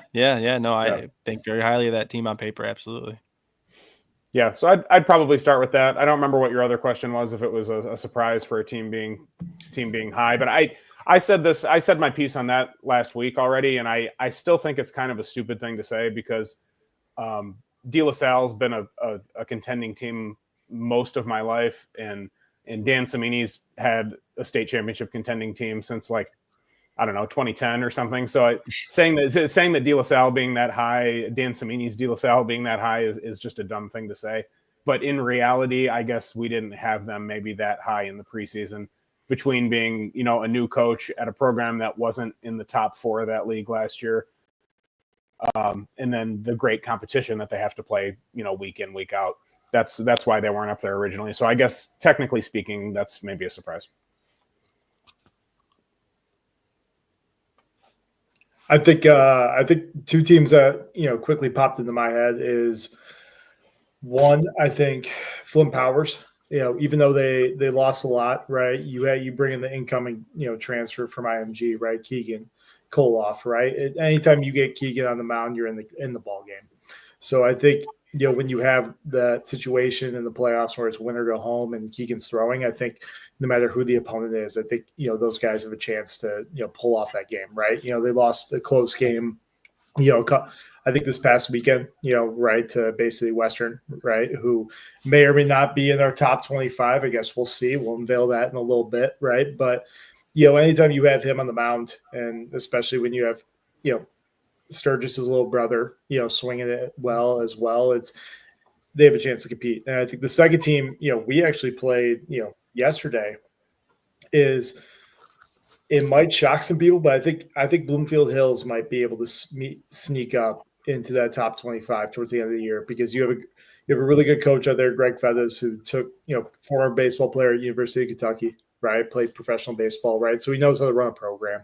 No, I think very highly of that team on paper. Absolutely. Yeah. So I'd probably start with that. I don't remember what your other question was, if it was a surprise for a team being high, but I said my piece on that last week already. And I still think it's kind of a stupid thing to say, because De La Salle's been a contending team most of my life, and Dan Cimini's had a state championship contending team since 2010 or something. So saying that De La Salle being that high, Dan Cimini's De La Salle being that high is just a dumb thing to say. But in reality, I guess we didn't have them maybe that high in the preseason, between being a new coach at a program that wasn't in the top 4 of that league last year, and then the great competition that they have to play week in, week out. That's why they weren't up there originally. So I guess technically speaking, that's maybe a surprise. I think two teams that quickly popped into my head is one. I think Flint Powers. Even though they lost a lot, right? You bring in the incoming transfer from IMG, right? Keegan Koloff, right? Anytime you get Keegan on the mound, you're in the ball game. So I think when you have that situation in the playoffs where it's win or go home and Keegan's throwing, I think no matter who the opponent is, I think those guys have a chance to pull off that game, right? They lost a close game, I think this past weekend, right, to basically Western, right, who may or may not be in our top 25. I guess we'll see. We'll unveil that in a little bit, right? But anytime you have him on the mound, and especially when you have Sturgis's little brother, swinging it well, they have a chance to compete. And I think the second team, we actually played, yesterday, is it might shock some people, but I think Bloomfield Hills might be able to sneak up into that top 25 towards the end of the year, because you have a really good coach out there, Greg Feathers, who took, former baseball player at University of Kentucky, right? Played professional baseball, right? So he knows how to run a program.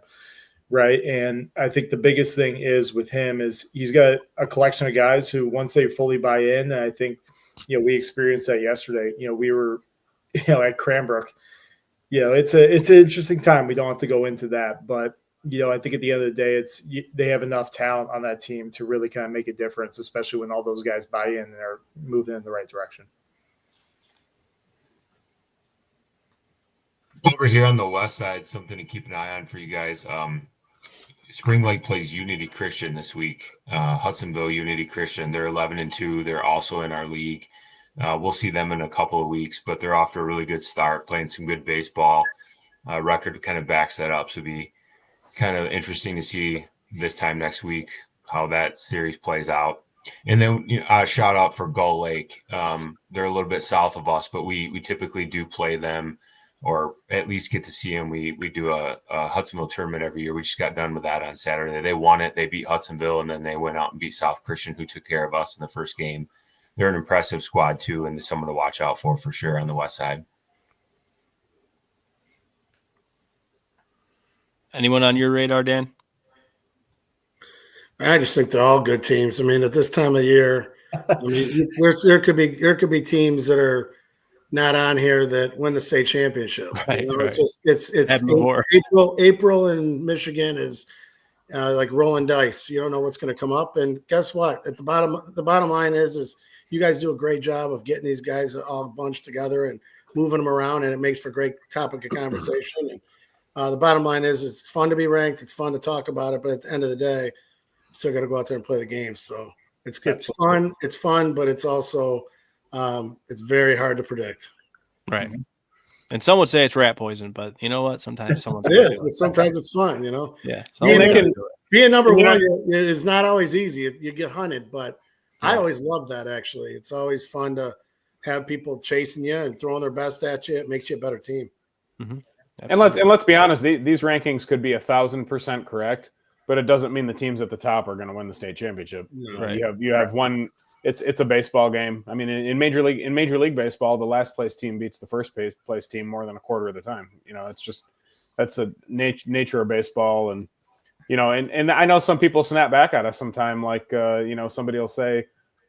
Right. And I think the biggest thing is with him is he's got a collection of guys who, once they fully buy in, and I think, we experienced that yesterday. We were, at Cranbrook. It's an interesting time. We don't have to go into that, but I think at the end of the day, they have enough talent on that team to really kind of make a difference, especially when all those guys buy in and are moving in the right direction. Over here on the west side, something to keep an eye on for you guys. Spring Lake plays Unity Christian this week. Hudsonville Unity Christian. They're 11-2. They're also in our league. We'll see them in a couple of weeks, but they're off to a really good start, playing some good baseball. Record kind of backs that up, so it'll be kind of interesting to see this time next week how that series plays out. And then shout out for Gull Lake. They're a little bit south of us, but we typically do play them, or at least get to see them. We do a Hudsonville tournament every year. We just got done with that on Saturday. They won it. They beat Hudsonville, and then they went out and beat South Christian, who took care of us in the first game. They're an impressive squad too, and someone to watch out for sure on the west side. Anyone on your radar, Dan? I just think they're all good teams. I mean, at this time of year, I mean, there could be teams that are not on here that win the state championship. Right, It's just it's April in Michigan is like rolling dice. You don't know what's going to come up, and guess what? At the bottom line is you guys do a great job of getting these guys all bunched together and moving them around, and it makes for a great topic of conversation. And the bottom line is it's fun to be ranked. It's fun to talk about it, but at the end of the day, you still got to go out there and play the games. So it's fun. It's fun, but it's also it's very hard to predict. Right. And some would say it's rat poison, but you know what? Sometimes someone's it is, but sometimes it's fun, Yeah. Being number one is not always easy. You get hunted, but I always love that, actually. It's always fun to have people chasing you and throwing their best at you. It makes you a better team. Mm-hmm. And let's be honest, these rankings could be 1,000% correct, but it doesn't mean the teams at the top are going to win the state championship. No. Right. You have one. It's a baseball game. I mean, in Major League Baseball, the last place team beats the first place team more than a quarter of the time. That's the nature of baseball. And and I know some people snap back at us sometime, like somebody will say,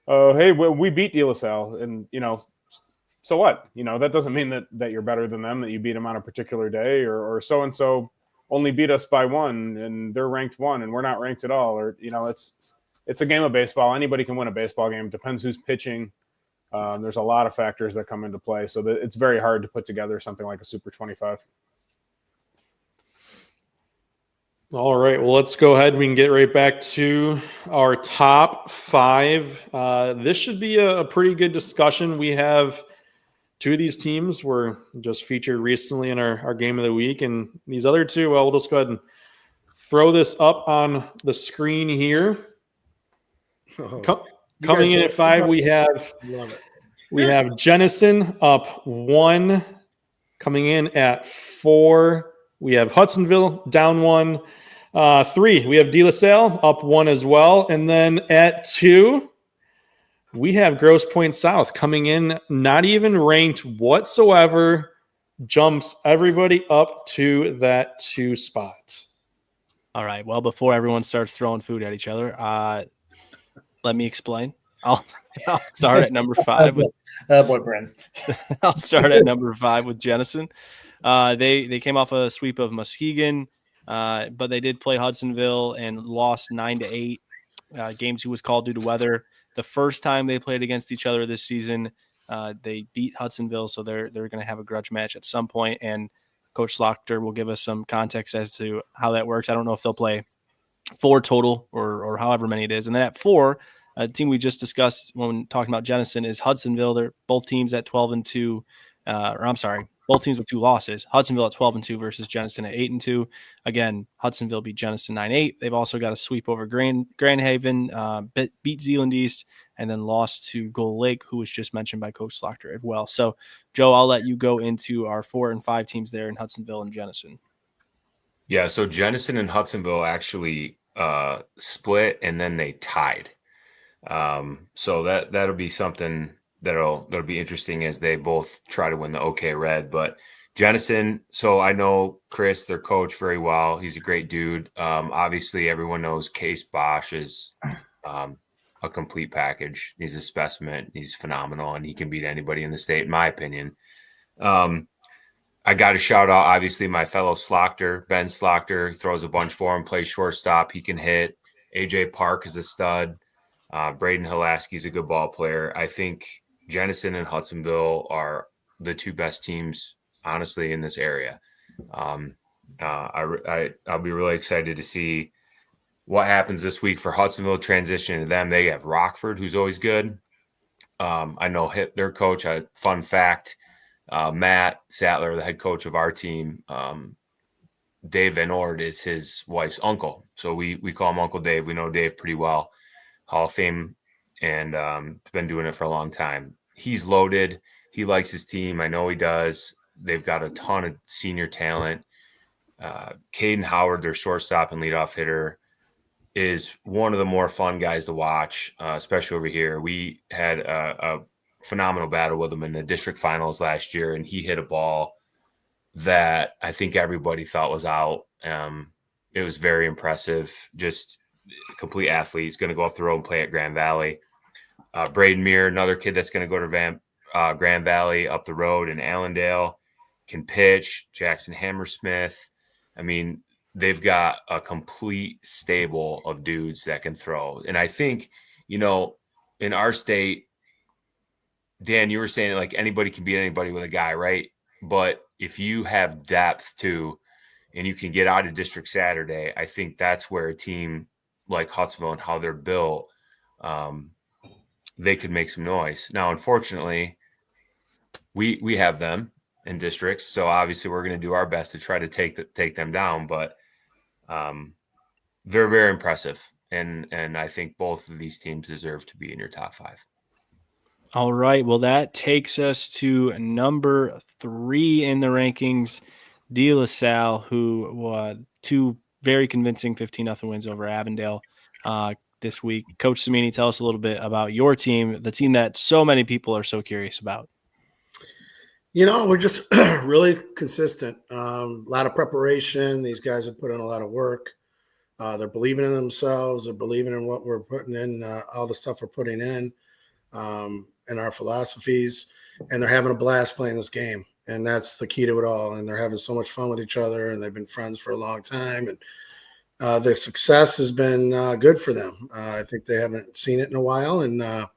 "Oh, hey, we beat De La Salle," and so what? That doesn't mean that you're better than them, that you beat them on a particular day, or so and so only beat us by 1 and they're ranked 1 and we're not ranked at all, or it's a game of baseball. Anybody can win a baseball game. Depends who's pitching. There's a lot of factors that come into play, so that it's very hard to put together something like a Super 25. All right, well, let's go ahead. We can get right back to our top 5. This should be a pretty good discussion. We have 2 of these teams were just featured recently in our game of the week, and these other 2, well, we'll just go ahead and throw this up on the screen here. Coming in at 5, we have Jenison up 1. Coming in at 4, we have Hudsonville down 1. 3, we have De La Salle up 1 as well. And then at 2, we have Grosse Pointe South coming in not even ranked whatsoever, jumps everybody up to that 2 spot. All right. Well, before everyone starts throwing food at each other, let me explain. I'll start at number 5. Boy, Brandon. I'll start at number 5 with Jenison. They came off a sweep of Muskegon, but they did play Hudsonville and lost 9-8. Game 2 was called due to weather. The first time they played against each other this season, they beat Hudsonville, so they're going to have a grudge match at some point, and Coach Slaughter will give us some context as to how that works. I don't know if they'll play 4 total or however many it is. And then at 4, a team we just discussed when talking about Jenison is Hudsonville. They're both teams at 12-2. Both teams with 2 losses. Hudsonville at 12-2 versus Jenison at 8-2. Again, Hudsonville beat Jenison 9-8. They've also got a sweep over Grand Haven, beat Zeeland East, and then lost to Gull Lake, who was just mentioned by Coach Slaughter as well. So, Joe, I'll let you go into our 4 and 5 teams there in Hudsonville and Jenison. Yeah, so Jenison and Hudsonville actually split, and then they tied. So that'll be something that'll be interesting as they both try to win the OK Red. But Jenison, so I know Chris, their coach, very well. He's a great dude. Obviously, everyone knows Case Bosch is a complete package. He's a specimen. He's phenomenal, and he can beat anybody in the state, in my opinion. I got to shout out, obviously, my fellow Slochter, Ben Slochter, throws a bunch for him, plays shortstop. He can hit. AJ Park is a stud. Braden Hilaski's a good ball player. I think Jenison and Hudsonville are the two best teams, honestly, in this area. I'll be really excited to see what happens this week for Hudsonville, transition to them. They have Rockford, who's always good. I know their coach. A fun fact, Matt Sattler, the head coach of our team, Dave Van Ord is his wife's uncle. So we call him Uncle Dave. We know Dave pretty well. Hall of Fame, and been doing it for a long time. He's loaded. He likes his team. I know he does. They've got a ton of senior talent. Caden Howard, their shortstop and leadoff hitter, is one of the more fun guys to watch, especially over here. We had a phenomenal battle with him in the district finals last year, and he hit a ball that I think everybody thought was out. It was very impressive. Just complete athlete. He's going to go up the road and play at Grand Valley. Braden Muir, another kid that's going to go to Grand Valley up the road in Allendale, can pitch. Jackson Hammersmith. I mean, they've got a complete stable of dudes that can throw. And I think, in our state, Dan, you were saying like anybody can beat anybody with a guy, right? But if you have depth too, and you can get out of district Saturday, I think that's where a team like Hudsonville and how they're built, they could make some noise. Now, unfortunately, we have them in districts, so obviously we're going to do our best to try to take them down. But they're very impressive, and I think both of these teams deserve to be in your top 5. All right. Well, that takes us to number 3 in the rankings, De La Salle, who 2 very convincing 15-0 wins over Avondale this week. Coach Samini, tell us a little bit about your team, the team that so many people are so curious about. We're just really consistent. A lot of preparation. These guys have put in a lot of work. They're believing in themselves. They're believing in what we're putting in, all the stuff we're putting in, and our philosophies. And they're having a blast playing this game. And that's the key to it all. And they're having so much fun with each other. And they've been friends for a long time. And their success has been good for them. I think they haven't seen it in a while. And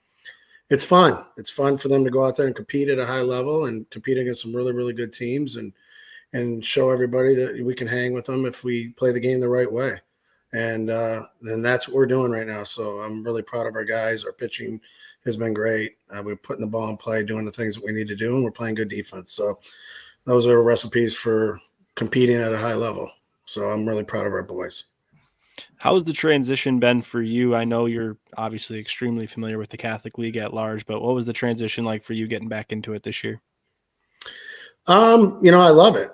it's fun. It's fun for them to go out there and compete at a high level and compete against some really, really good teams and show everybody that we can hang with them if we play the game the right way. And that's what we're doing right now. So I'm really proud of our guys. Our pitching has been great. We're putting the ball in play, doing the things that we need to do, and we're playing good defense. So those are recipes for competing at a high level. So I'm really proud of our boys. How has the transition been for you? I know you're obviously extremely familiar with the Catholic League at large, but what was the transition like for you getting back into it this year? I love it.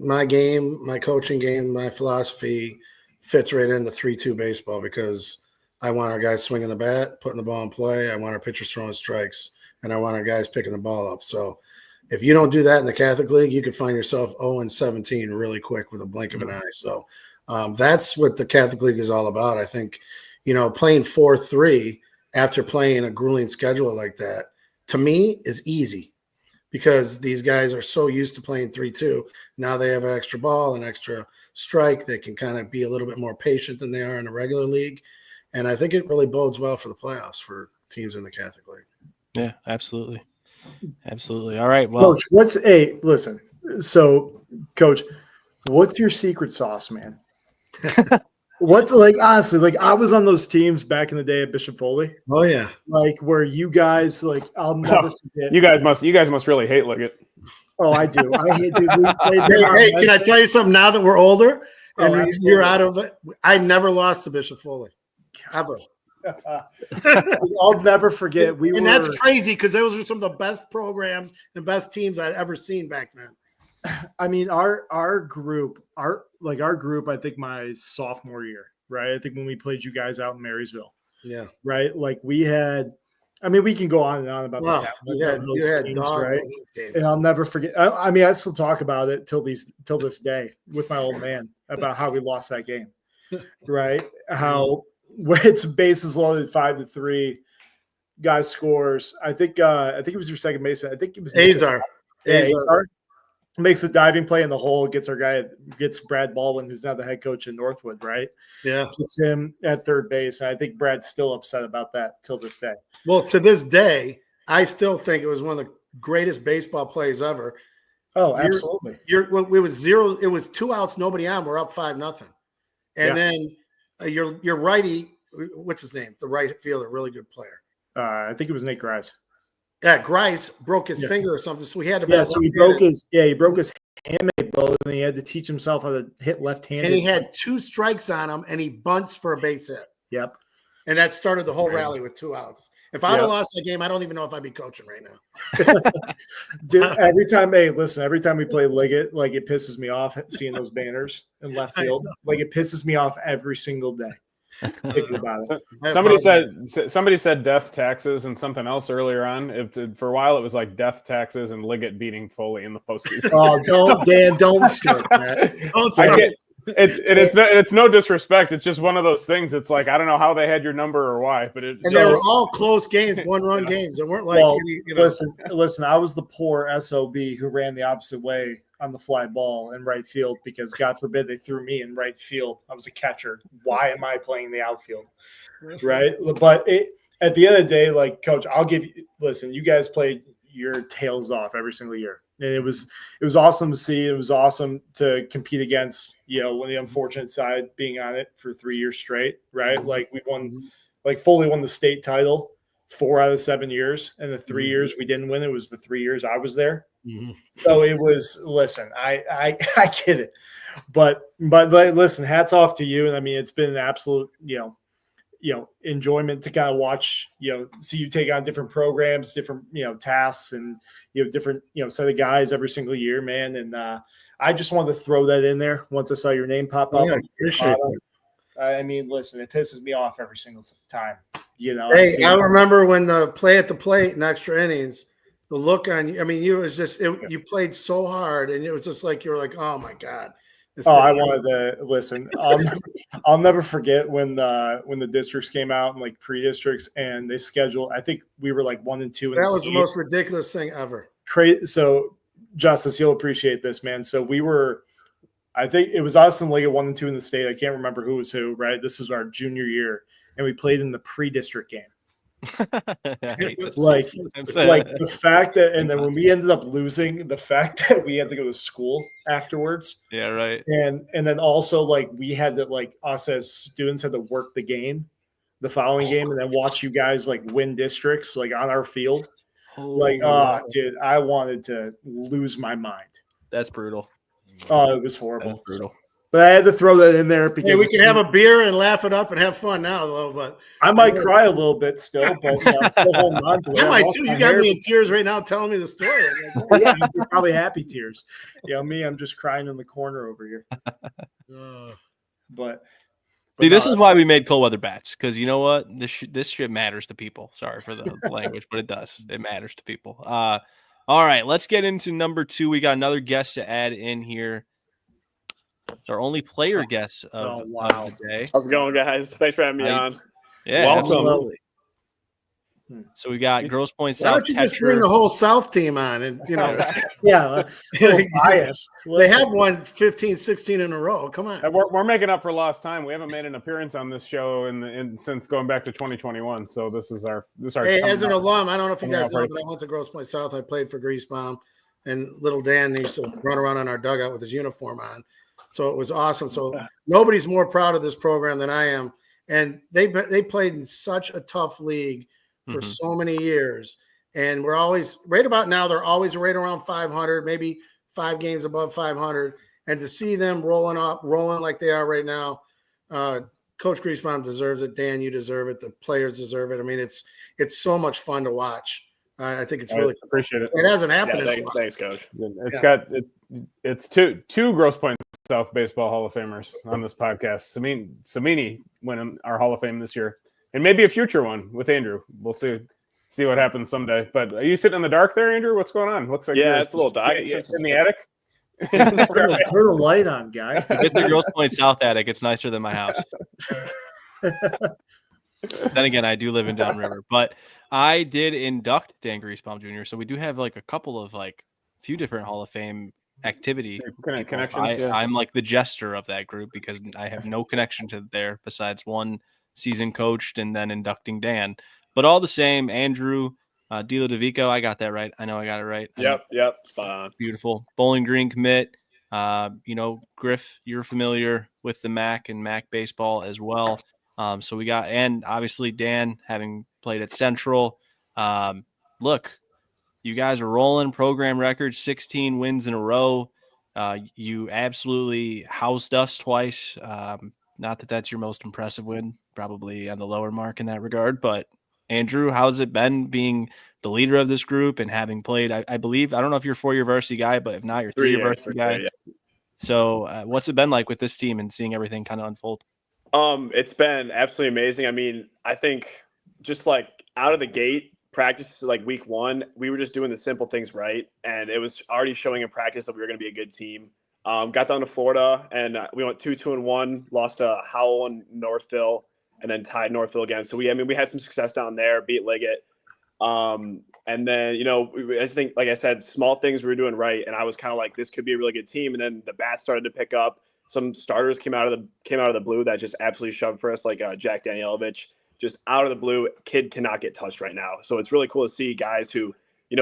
My game, my coaching game, my philosophy fits right into 3-2 baseball because I want our guys swinging the bat, putting the ball in play. I want our pitchers throwing strikes, and I want our guys picking the ball up. So if you don't do that in the Catholic League, you could find yourself 0-17 really quick with a blink of an eye. So that's what the Catholic League is all about. I think, playing 4-3 after playing a grueling schedule like that, to me, is easy because these guys are so used to playing 3-2. Now they have an extra ball, an extra strike. They can kind of be a little bit more patient than they are in a regular league. And I think it really bodes well for the playoffs for teams in the Catholic League. Yeah, absolutely. Absolutely. All right. Well, Coach, listen. So, Coach, what's your secret sauce, man? What's honestly, I was on those teams back in the day at Bishop Foley. Oh yeah. Where you guys, I'll never forget. You guys must really hate Liggett. Oh, I do. I hate dude. Hey, can I tell you something now that we're older and you're absolutely. out of it? I never lost to Bishop Foley. Ever. I'll never forget. That's crazy because those were some of the best programs and best teams I'd ever seen back then. I mean, our group, I think my sophomore year, right? I think when we played you guys out in Marysville. Yeah. Right. We can go on and on about the talent of those teams, right? And I'll never forget. I still talk about it till this day with my old man about how we lost that game, right? How it's bases loaded 5-3, guy scores. I think it was your second baseman. I think it was Azar. Azar. makes a diving play in the hole, gets Brad Baldwin, who's now the head coach in Northwood, right? Yeah. Gets him at third base. And I think Brad's still upset about that till this day. Well, to this day, I still think it was one of the greatest baseball plays ever. Oh, absolutely. It was 2 outs, nobody on. We're up 5-0. And then your righty, what's his name? The right fielder, really good player. I think it was Nate Grice. Yeah, Grice broke his finger or something, so he had to. Yeah, so he broke his hamate bone, and he had to teach himself how to hit left-handed. And he had 2 strikes on him, and he bunts for a base hit. Yep. And that started the whole rally with 2 outs. If I had lost that game, I don't even know if I'd be coaching right now. Dude, every time we play Liggett, like it pisses me off seeing those banners in left field. Like it pisses me off every single day. Thinking about it. Somebody said death, taxes, and something else earlier on. For a while, it was like death, taxes, and Liggett beating Foley in the postseason. Oh, don't start that. Don't start. It's no disrespect. It's just one of those things. It's like I don't know how they had your number or why, but they were all close games, 1-run games. They weren't like Listen. I was the poor SOB who ran the opposite way on the fly ball in right field because God forbid they threw me in right field. I was a catcher. Why am I playing the outfield? Right, but at the end of the day, like Coach, I'll give you. Listen, you guys played your tails off every single year. And it was awesome to see. It was awesome to compete against, on the unfortunate side, being on it for 3 years straight, right? Like we won, like Foley won the state title 4 out of 7 years. And the 3 years we didn't win, it was the 3 years I was there. So it was, listen, I get it. But listen, hats off to you. And I mean, it's been an absolute, enjoyment to kind of watch, see you take on different programs, different, tasks and, different, set of guys every single year, man. And I just wanted to throw that in there once I saw your name pop up. Yeah, appreciate it. I mean, listen, it pisses me off every single time, Hey, I remember when the play at the plate in extra innings, the look on you, I mean, you was just, you played so hard and it was just like, you were like, oh my God. I wanted to listen. I'll never forget when the districts came out and like pre-districts and they scheduled. I think we were like 1 and 2. That was the most ridiculous thing ever. Crazy. So, Justice, you'll appreciate this, man. So we were, I think it was us and League 1 and 2 in the state. I can't remember who was who. Right. This was our junior year, and we played in the pre-district game. like the fact that, and then when we ended up losing, the fact that we had to go to school afterwards. Yeah, right. And then also like we had to, like us as students had to work the game, the following game, and then watch you guys like win districts like on our field. Dude, I wanted to lose my mind. That's brutal. Oh, it was horrible. That's brutal. But I had to throw that in there because we can have a beer and laugh it up and have fun now, though. But I might cry a little bit still, but I'm still holding on to it. I might too. You got me in tears right now telling me the story. Yeah, you're probably happy tears. Me, I'm just crying in the corner over here. But see, this is why we made cold weather bats, because you know what? This shit matters to people. Sorry for the language, but it does. It matters to people. All right, let's get into number 2. We got another guest to add in here. It's our only player guest of the day. How's it going, guys? Thanks for having me on. Yeah, welcome. Absolutely. So we got Grosse Pointe South. Why don't you just bring the whole South team on? And biased. They have won 15, 16 in a row. Come on. We're making up for lost time. We haven't made an appearance on this show since going back to 2021. So this is our. Hey, as an alum, I don't know if you guys know, but I went to Grosse Pointe South. I played for Griesbaum, and little Dan used to run around on our dugout with his uniform on. So it was awesome. So nobody's more proud of this program than I am. And they played in such a tough league for so many years. And we're always right about now, they're always right around 500, maybe 5 games above 500. And to see them rolling like they are right now, Coach Griesbaum deserves it. Dan, you deserve it. The players deserve it. I mean, it's so much fun to watch. I think it's really appreciate it. It hasn't happened. Thanks, Coach. It's two Grosse Pointe South Baseball Hall of Famers on this podcast. Samini winning our Hall of Fame this year, and maybe a future one with Andrew. We'll see what happens someday. But are you sitting in the dark there, Andrew? What's going on? Looks like it's a little dark. In the attic. Turn the light on, guy. Get the Grosse Pointe South attic. It's nicer than my house. Then again, I do live in Downriver, but I did induct Dan Griesbaum Jr. So we do have like a couple of few different Hall of Fame activity. Connections. Yeah. I'm like the jester of that group because I have no connection to there besides one season coached and then inducting Dan. But all the same, Andrew, Dilo DeVico, I got that right. I know I got it right. Yep, spot on. Beautiful. Bowling Green commit. Griff, you're familiar with the MAC and MAC baseball as well. So we got, and obviously Dan having played at Central. Look, you guys are rolling program record, 16 wins in a row. You absolutely housed us twice. Not that that's your most impressive win, probably on the lower mark in that regard. But Andrew, how's it been being the leader of this group and having played, I believe, I don't know if you're a 4-year varsity guy, but if not, you're 3-year varsity guy. Yeah. So what's it been like with this team and seeing everything kind of unfold? It's been absolutely amazing. I mean, I think just like out of the gate, practice like week 1, we were just doing the simple things right, and it was already showing in practice that we were going to be a good team. Got down to Florida, and we went 2-2-1, lost to Howell and Northville, and then tied Northville again. So we had some success down there, beat Liggett. And then, I just think, like I said, small things we were doing right. And I was kind of like, this could be a really good team. And then the bats started to pick up. Some starters came out of the blue that just absolutely shoved for us, like Jack Danielovich, just out of the blue. Kid cannot get touched right now. So it's really cool to see guys who,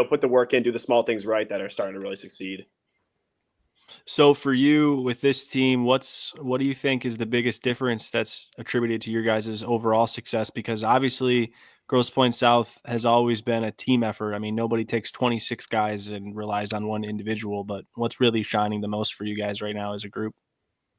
put the work in, do the small things right, that are starting to really succeed. So for you with this team, what do you think is the biggest difference that's attributed to your guys' overall success? Because obviously Grosse Pointe South has always been a team effort. I mean, nobody takes 26 guys and relies on one individual, but what's really shining the most for you guys right now as a group?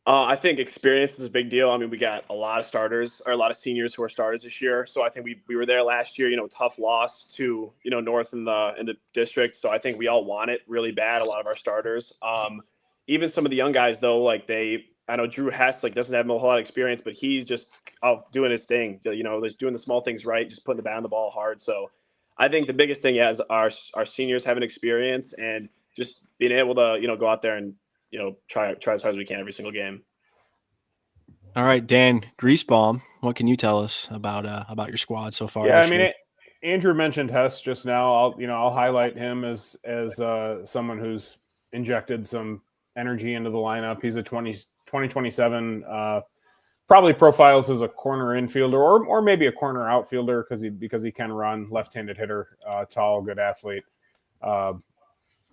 I think experience is a big deal. I mean, we got a lot of starters, or a lot of seniors who are starters this year. So I think we were there last year, tough loss to, North in the district. So I think we all want it really bad, a lot of our starters. Even some of the young guys, though, I know Drew Hess, doesn't have a whole lot of experience, but he's just doing his thing, just doing the small things right, just putting the bat on the ball hard. So I think the biggest thing is our seniors having experience and just being able to, go out there and, try as hard as we can every single game. All right, Dan Griesbaum, what can you tell us about your squad so far? Yeah, I mean, Andrew mentioned Hess just now. I'll highlight him as someone who's injected some energy into the lineup. He's a 2027, probably profiles as a corner infielder or maybe a corner outfielder because he can run, left-handed hitter, tall, good athlete.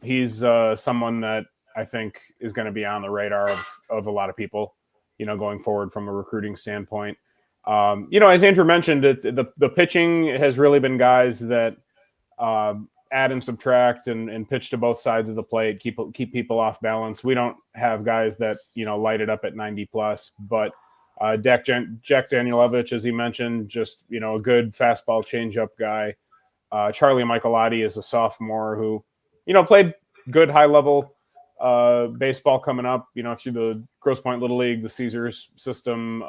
He's someone that I think is going to be on the radar of a lot of people, going forward from a recruiting standpoint. As Andrew mentioned, the pitching has really been guys that add and subtract and pitch to both sides of the plate, keep people off balance. We don't have guys that, light it up at 90 plus, but Jack Danielovich, as he mentioned, just, a good fastball changeup guy. Charlie Michelotti is a sophomore who, played good high level baseball coming up, through the Grosse Pointe Little League, the Caesars system.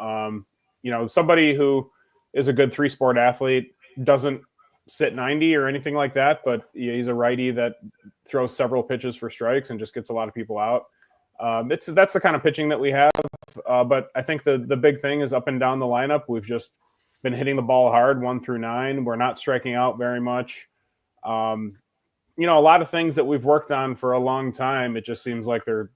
Somebody who is a good 3-sport athlete, doesn't sit 90 or anything like that, but he's a righty that throws several pitches for strikes and just gets a lot of people out. That's the kind of pitching that we have. But I think the big thing is up and down the lineup. We've just been hitting the ball hard 1 through 9. We're not striking out very much. A lot of things that we've worked on for a long time, it just seems like they're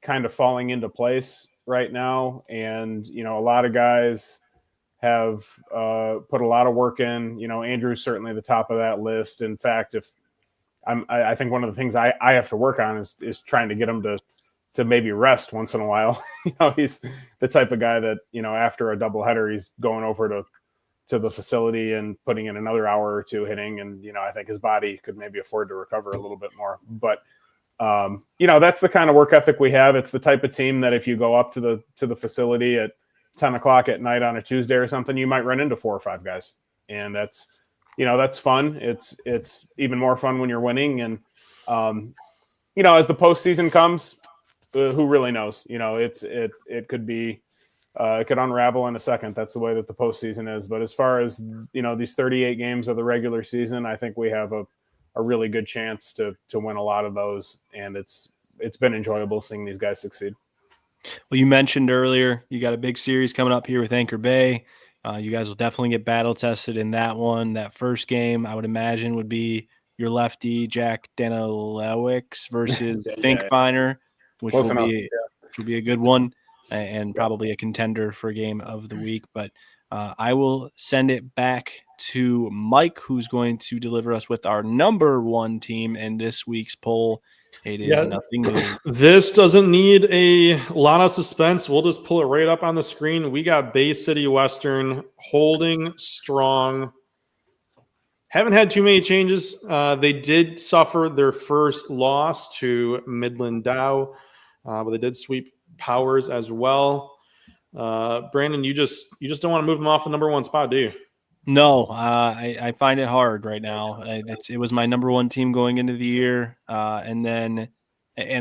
kind of falling into place right now. And, a lot of guys have put a lot of work in. Andrew's certainly the top of that list. In fact, I think one of the things I have to work on is trying to get him to maybe rest once in a while. He's the type of guy that, after a doubleheader, he's going over to the facility and putting in another hour or two hitting. And, I think his body could maybe afford to recover a little bit more. But, that's the kind of work ethic we have. It's the type of team that if you go up to the facility at 10 o'clock at night on a Tuesday or something, you might run into 4 or 5 guys. And that's fun. It's even more fun when you're winning. And, as the postseason comes, who really knows? It could be, it could unravel in a second. That's the way that the postseason is. But as far as, these 38 games of the regular season, I think we have a really good chance to win a lot of those. And it's been enjoyable seeing these guys succeed. Well, you mentioned earlier, you got a big series coming up here with Anchor Bay. You guys will definitely get battle tested in that one. That first game, I would imagine, would be your lefty Jack Danilewicz versus Yeah. Finkbeiner, which Close will enough. be a good one and probably a contender for game of the week. But I will send it back to Mike, who's going to deliver us with our number one team in this week's poll. It is nothing new. This doesn't need a lot of suspense. We'll just pull it right up on the screen. We got Bay City Western holding strong. Haven't had too many changes. They did suffer their first loss to Midland Dow, but they did sweep Powers as well. Brandon, you just don't want to move them off the number one spot, do you? No, I find it hard right now. It was my number one team going into the year, and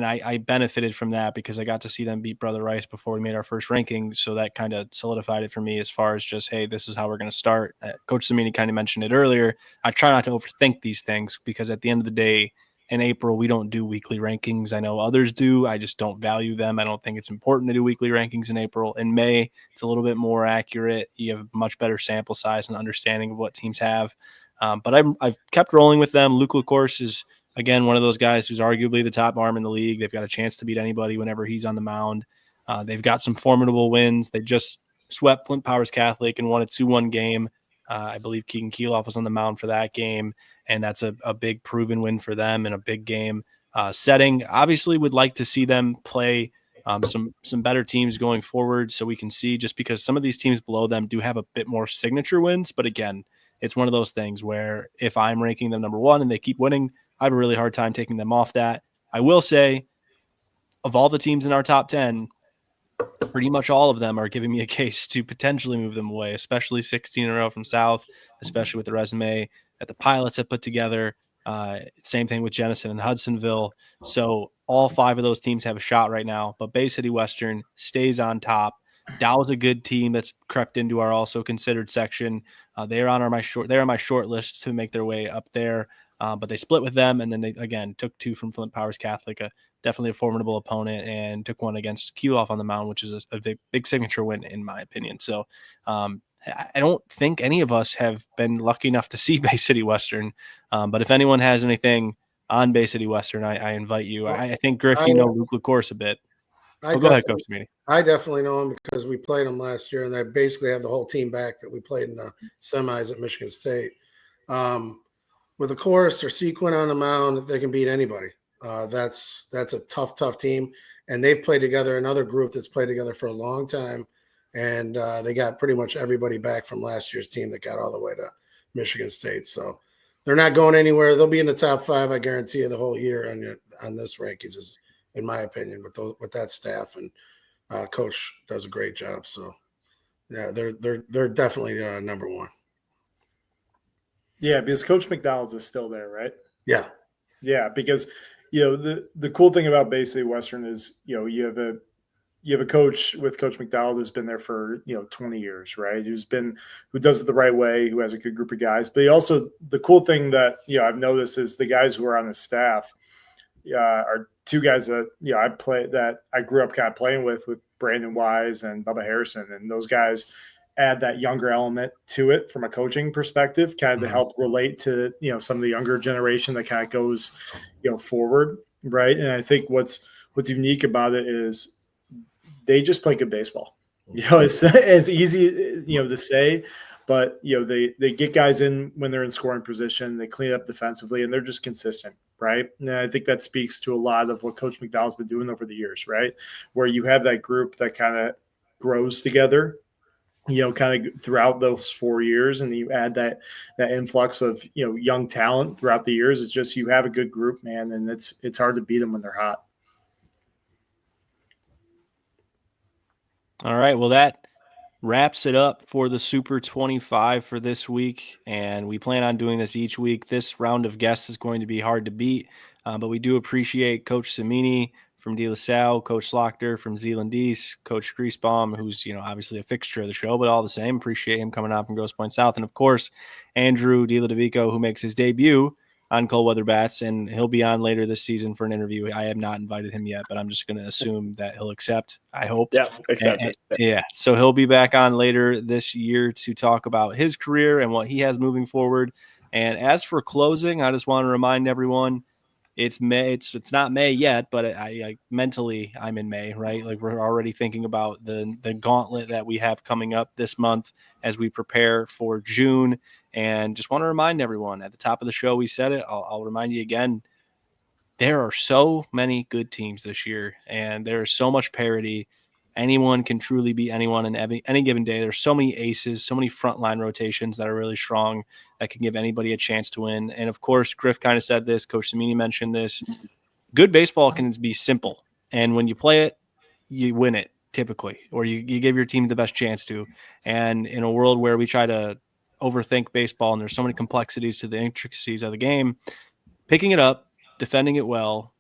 I benefited from that because I got to see them beat Brother Rice before we made our first ranking, so that kind of solidified it for me as far as just, hey, this is how we're going to start. Coach Samini kind of mentioned it earlier. I try not to overthink these things because at the end of the day, in April, we don't do weekly rankings. I know others do. I just don't value them. I don't think it's important to do weekly rankings in April. In May, it's a little bit more accurate. You have a much better sample size and understanding of what teams have. But I've kept rolling with them. Luke LaCourse is, again, one of those guys who's arguably the top arm in the league. They've got a chance to beat anybody whenever he's on the mound. They've got some formidable wins. They just swept Flint Powers Catholic and won a 2-1 game. I believe Keegan Keeloff was on the mound for that game, and that's a big proven win for them in a big game setting. Obviously, would like to see them play some better teams going forward so we can see, just because some of these teams below them do have a bit more signature wins. But again, it's one of those things where if I'm ranking them number one and they keep winning, I have a really hard time taking them off that. I will say, of all the teams in our top 10, pretty much all of them are giving me a case to potentially move them away, especially 16 in a row from South, especially with the resume that the Pilots have put together. Same thing with Jenison and Hudsonville. So all 5 of those teams have a shot right now, but Bay City Western stays on top. Dow's a good team that's crept into our also considered section. They're on my short list to make their way up there. But they split with them, and then they, again, took 2 from Flint Powers Catholic, definitely a formidable opponent, and took 1 against Keeloff on the mound, which is a big signature win, in my opinion. So I don't think any of us have been lucky enough to see Bay City Western. But if anyone has anything on Bay City Western, I invite you. I think, Griff, you know Luke LaCourse a bit. Go ahead, Coach Meany. I definitely know him because we played him last year, and I basically have the whole team back that we played in the semis at Michigan State. With a chorus or sequin on the mound, they can beat anybody. That's a tough team, and they've played together. Another group that's played together for a long time, and they got pretty much everybody back from last year's team that got all the way to Michigan State. So they're not going anywhere. They'll be in the top 5, I guarantee you, the whole year on this rankings, is in my opinion, with that staff, and Coach does a great job. So yeah, they're definitely number one. Yeah, because Coach McDonald's is still there, right? Yeah. Yeah, because the cool thing about Bay City Western is you have a coach with Coach McDonald who's been there for 20 years, right? Who does it the right way, who has a good group of guys. But the cool thing that I've noticed is the guys who are on the staff are 2 guys that I grew up kind of playing with Brandon Wise and Bubba Harrison, and those guys add that younger element to it from a coaching perspective, kind of to help relate to some of the younger generation that kind of goes forward, right? And I think what's unique about it is they just play good baseball. It's as easy to say, but they get guys in when they're in scoring position, they clean up defensively, and they're just consistent, right? And I think that speaks to a lot of what Coach McDonald's been doing over the years, right? Where you have that group that kind of grows together, kind of throughout those 4 years, and you add that influx of young talent throughout the years. It's just you have a good group, man, and it's hard to beat them when they're hot. All right, well, that wraps it up for the Super 25 for this week, and we plan on doing this each week. This round of guests is going to be hard to beat, but we do appreciate Coach Samini from De La Salle, Coach Slaughter from Zeeland East, Coach Griesbaum, who's obviously a fixture of the show, but all the same, appreciate him coming on from Grosse Pointe South, and of course Andrew De La Devico, who makes his debut on Cold Weather Bats, and he'll be on later this season for an interview. I have not invited him yet, but I'm just going to assume that he'll accept, I hope. Yeah, accept it. Yeah, so he'll be back on later this year to talk about his career and what he has moving forward. And as for closing, I just want to remind everyone it's May. It's not May yet, but I mentally I'm in May, right? Like we're already thinking about the gauntlet that we have coming up this month as we prepare for June. And just want to remind everyone at the top of the show, we said it. I'll remind you again. There are so many good teams this year, and there is so much parity. Anyone can truly beat anyone in any given day. There's so many aces, so many frontline rotations that are really strong that can give anybody a chance to win. And of course, Griff kind of said this, Coach Samini mentioned this. Good baseball can be simple. And when you play it, you win it typically, or you give your team the best chance to. And in a world where we try to overthink baseball and there's so many complexities to the intricacies of the game, picking it up, defending it well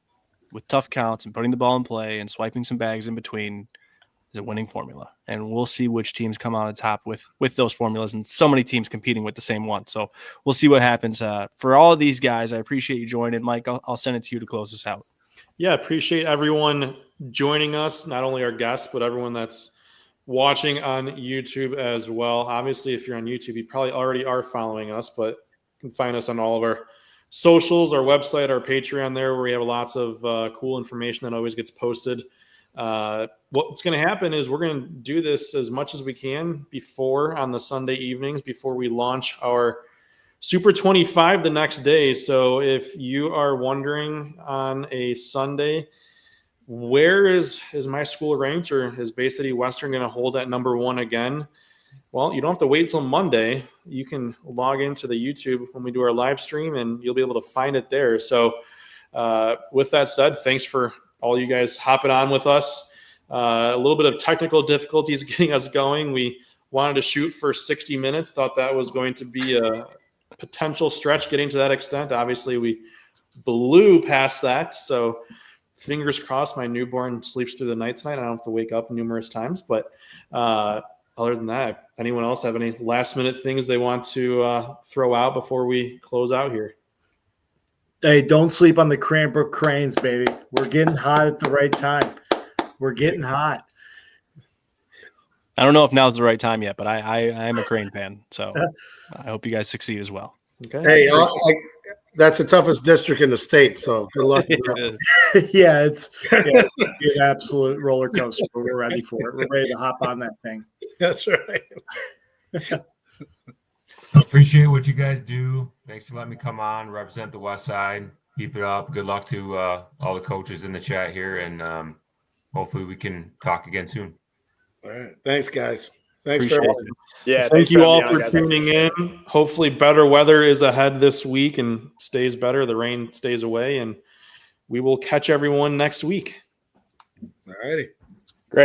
with tough counts and putting the ball in play and swiping some bags in between is a winning formula. And we'll see which teams come out on top with those formulas, and so many teams competing with the same one. So we'll see what happens. For all of these guys, I appreciate you joining. Mike, I'll send it to you to close this out. Yeah, appreciate everyone joining us, not only our guests, but everyone that's watching on YouTube as well. Obviously, if you're on YouTube, you probably already are following us, but you can find us on all of our socials, our website, our Patreon there, where we have lots of cool information that always gets posted. What's going to happen is we're going to do this as much as we can before on the Sunday evenings before we launch our Super 25 the next day. So if you are wondering on a Sunday, where is my school ranked, or is Bay City Western going to hold at number 1 again? Well, you don't have to wait till Monday. You can log into the YouTube when we do our live stream, and you'll be able to find it there. So with that said, thanks for all you guys hopping on with us. A little bit of technical difficulties getting us going. We wanted to shoot for 60 minutes, thought that was going to be a potential stretch getting to that extent. Obviously, we blew past that. So fingers crossed my newborn sleeps through the night tonight. I don't have to wake up numerous times. But other than that, anyone else have any last minute things they want to throw out before we close out here? Hey, don't sleep on the Cranbrook Cranes, baby. We're getting hot at the right time. We're getting hot. I don't know if now's the right time yet, but I am a Crane fan, so I hope you guys succeed as well. Okay. Hey, that's the toughest district in the state, so good luck. Yeah, it's an absolute roller coaster, but we're ready for it. We're ready to hop on that thing. That's right. Appreciate what you guys do. Thanks for letting me come on, represent the West Side. Keep it up. Good luck to all the coaches in the chat here, and hopefully we can talk again soon. All right. Thanks, guys. Thanks Appreciate for it. Yeah, Thank you all having me for on, guys. tuning in. Hopefully better weather is ahead this week and stays better. The rain stays away, and we will catch everyone next week. All righty.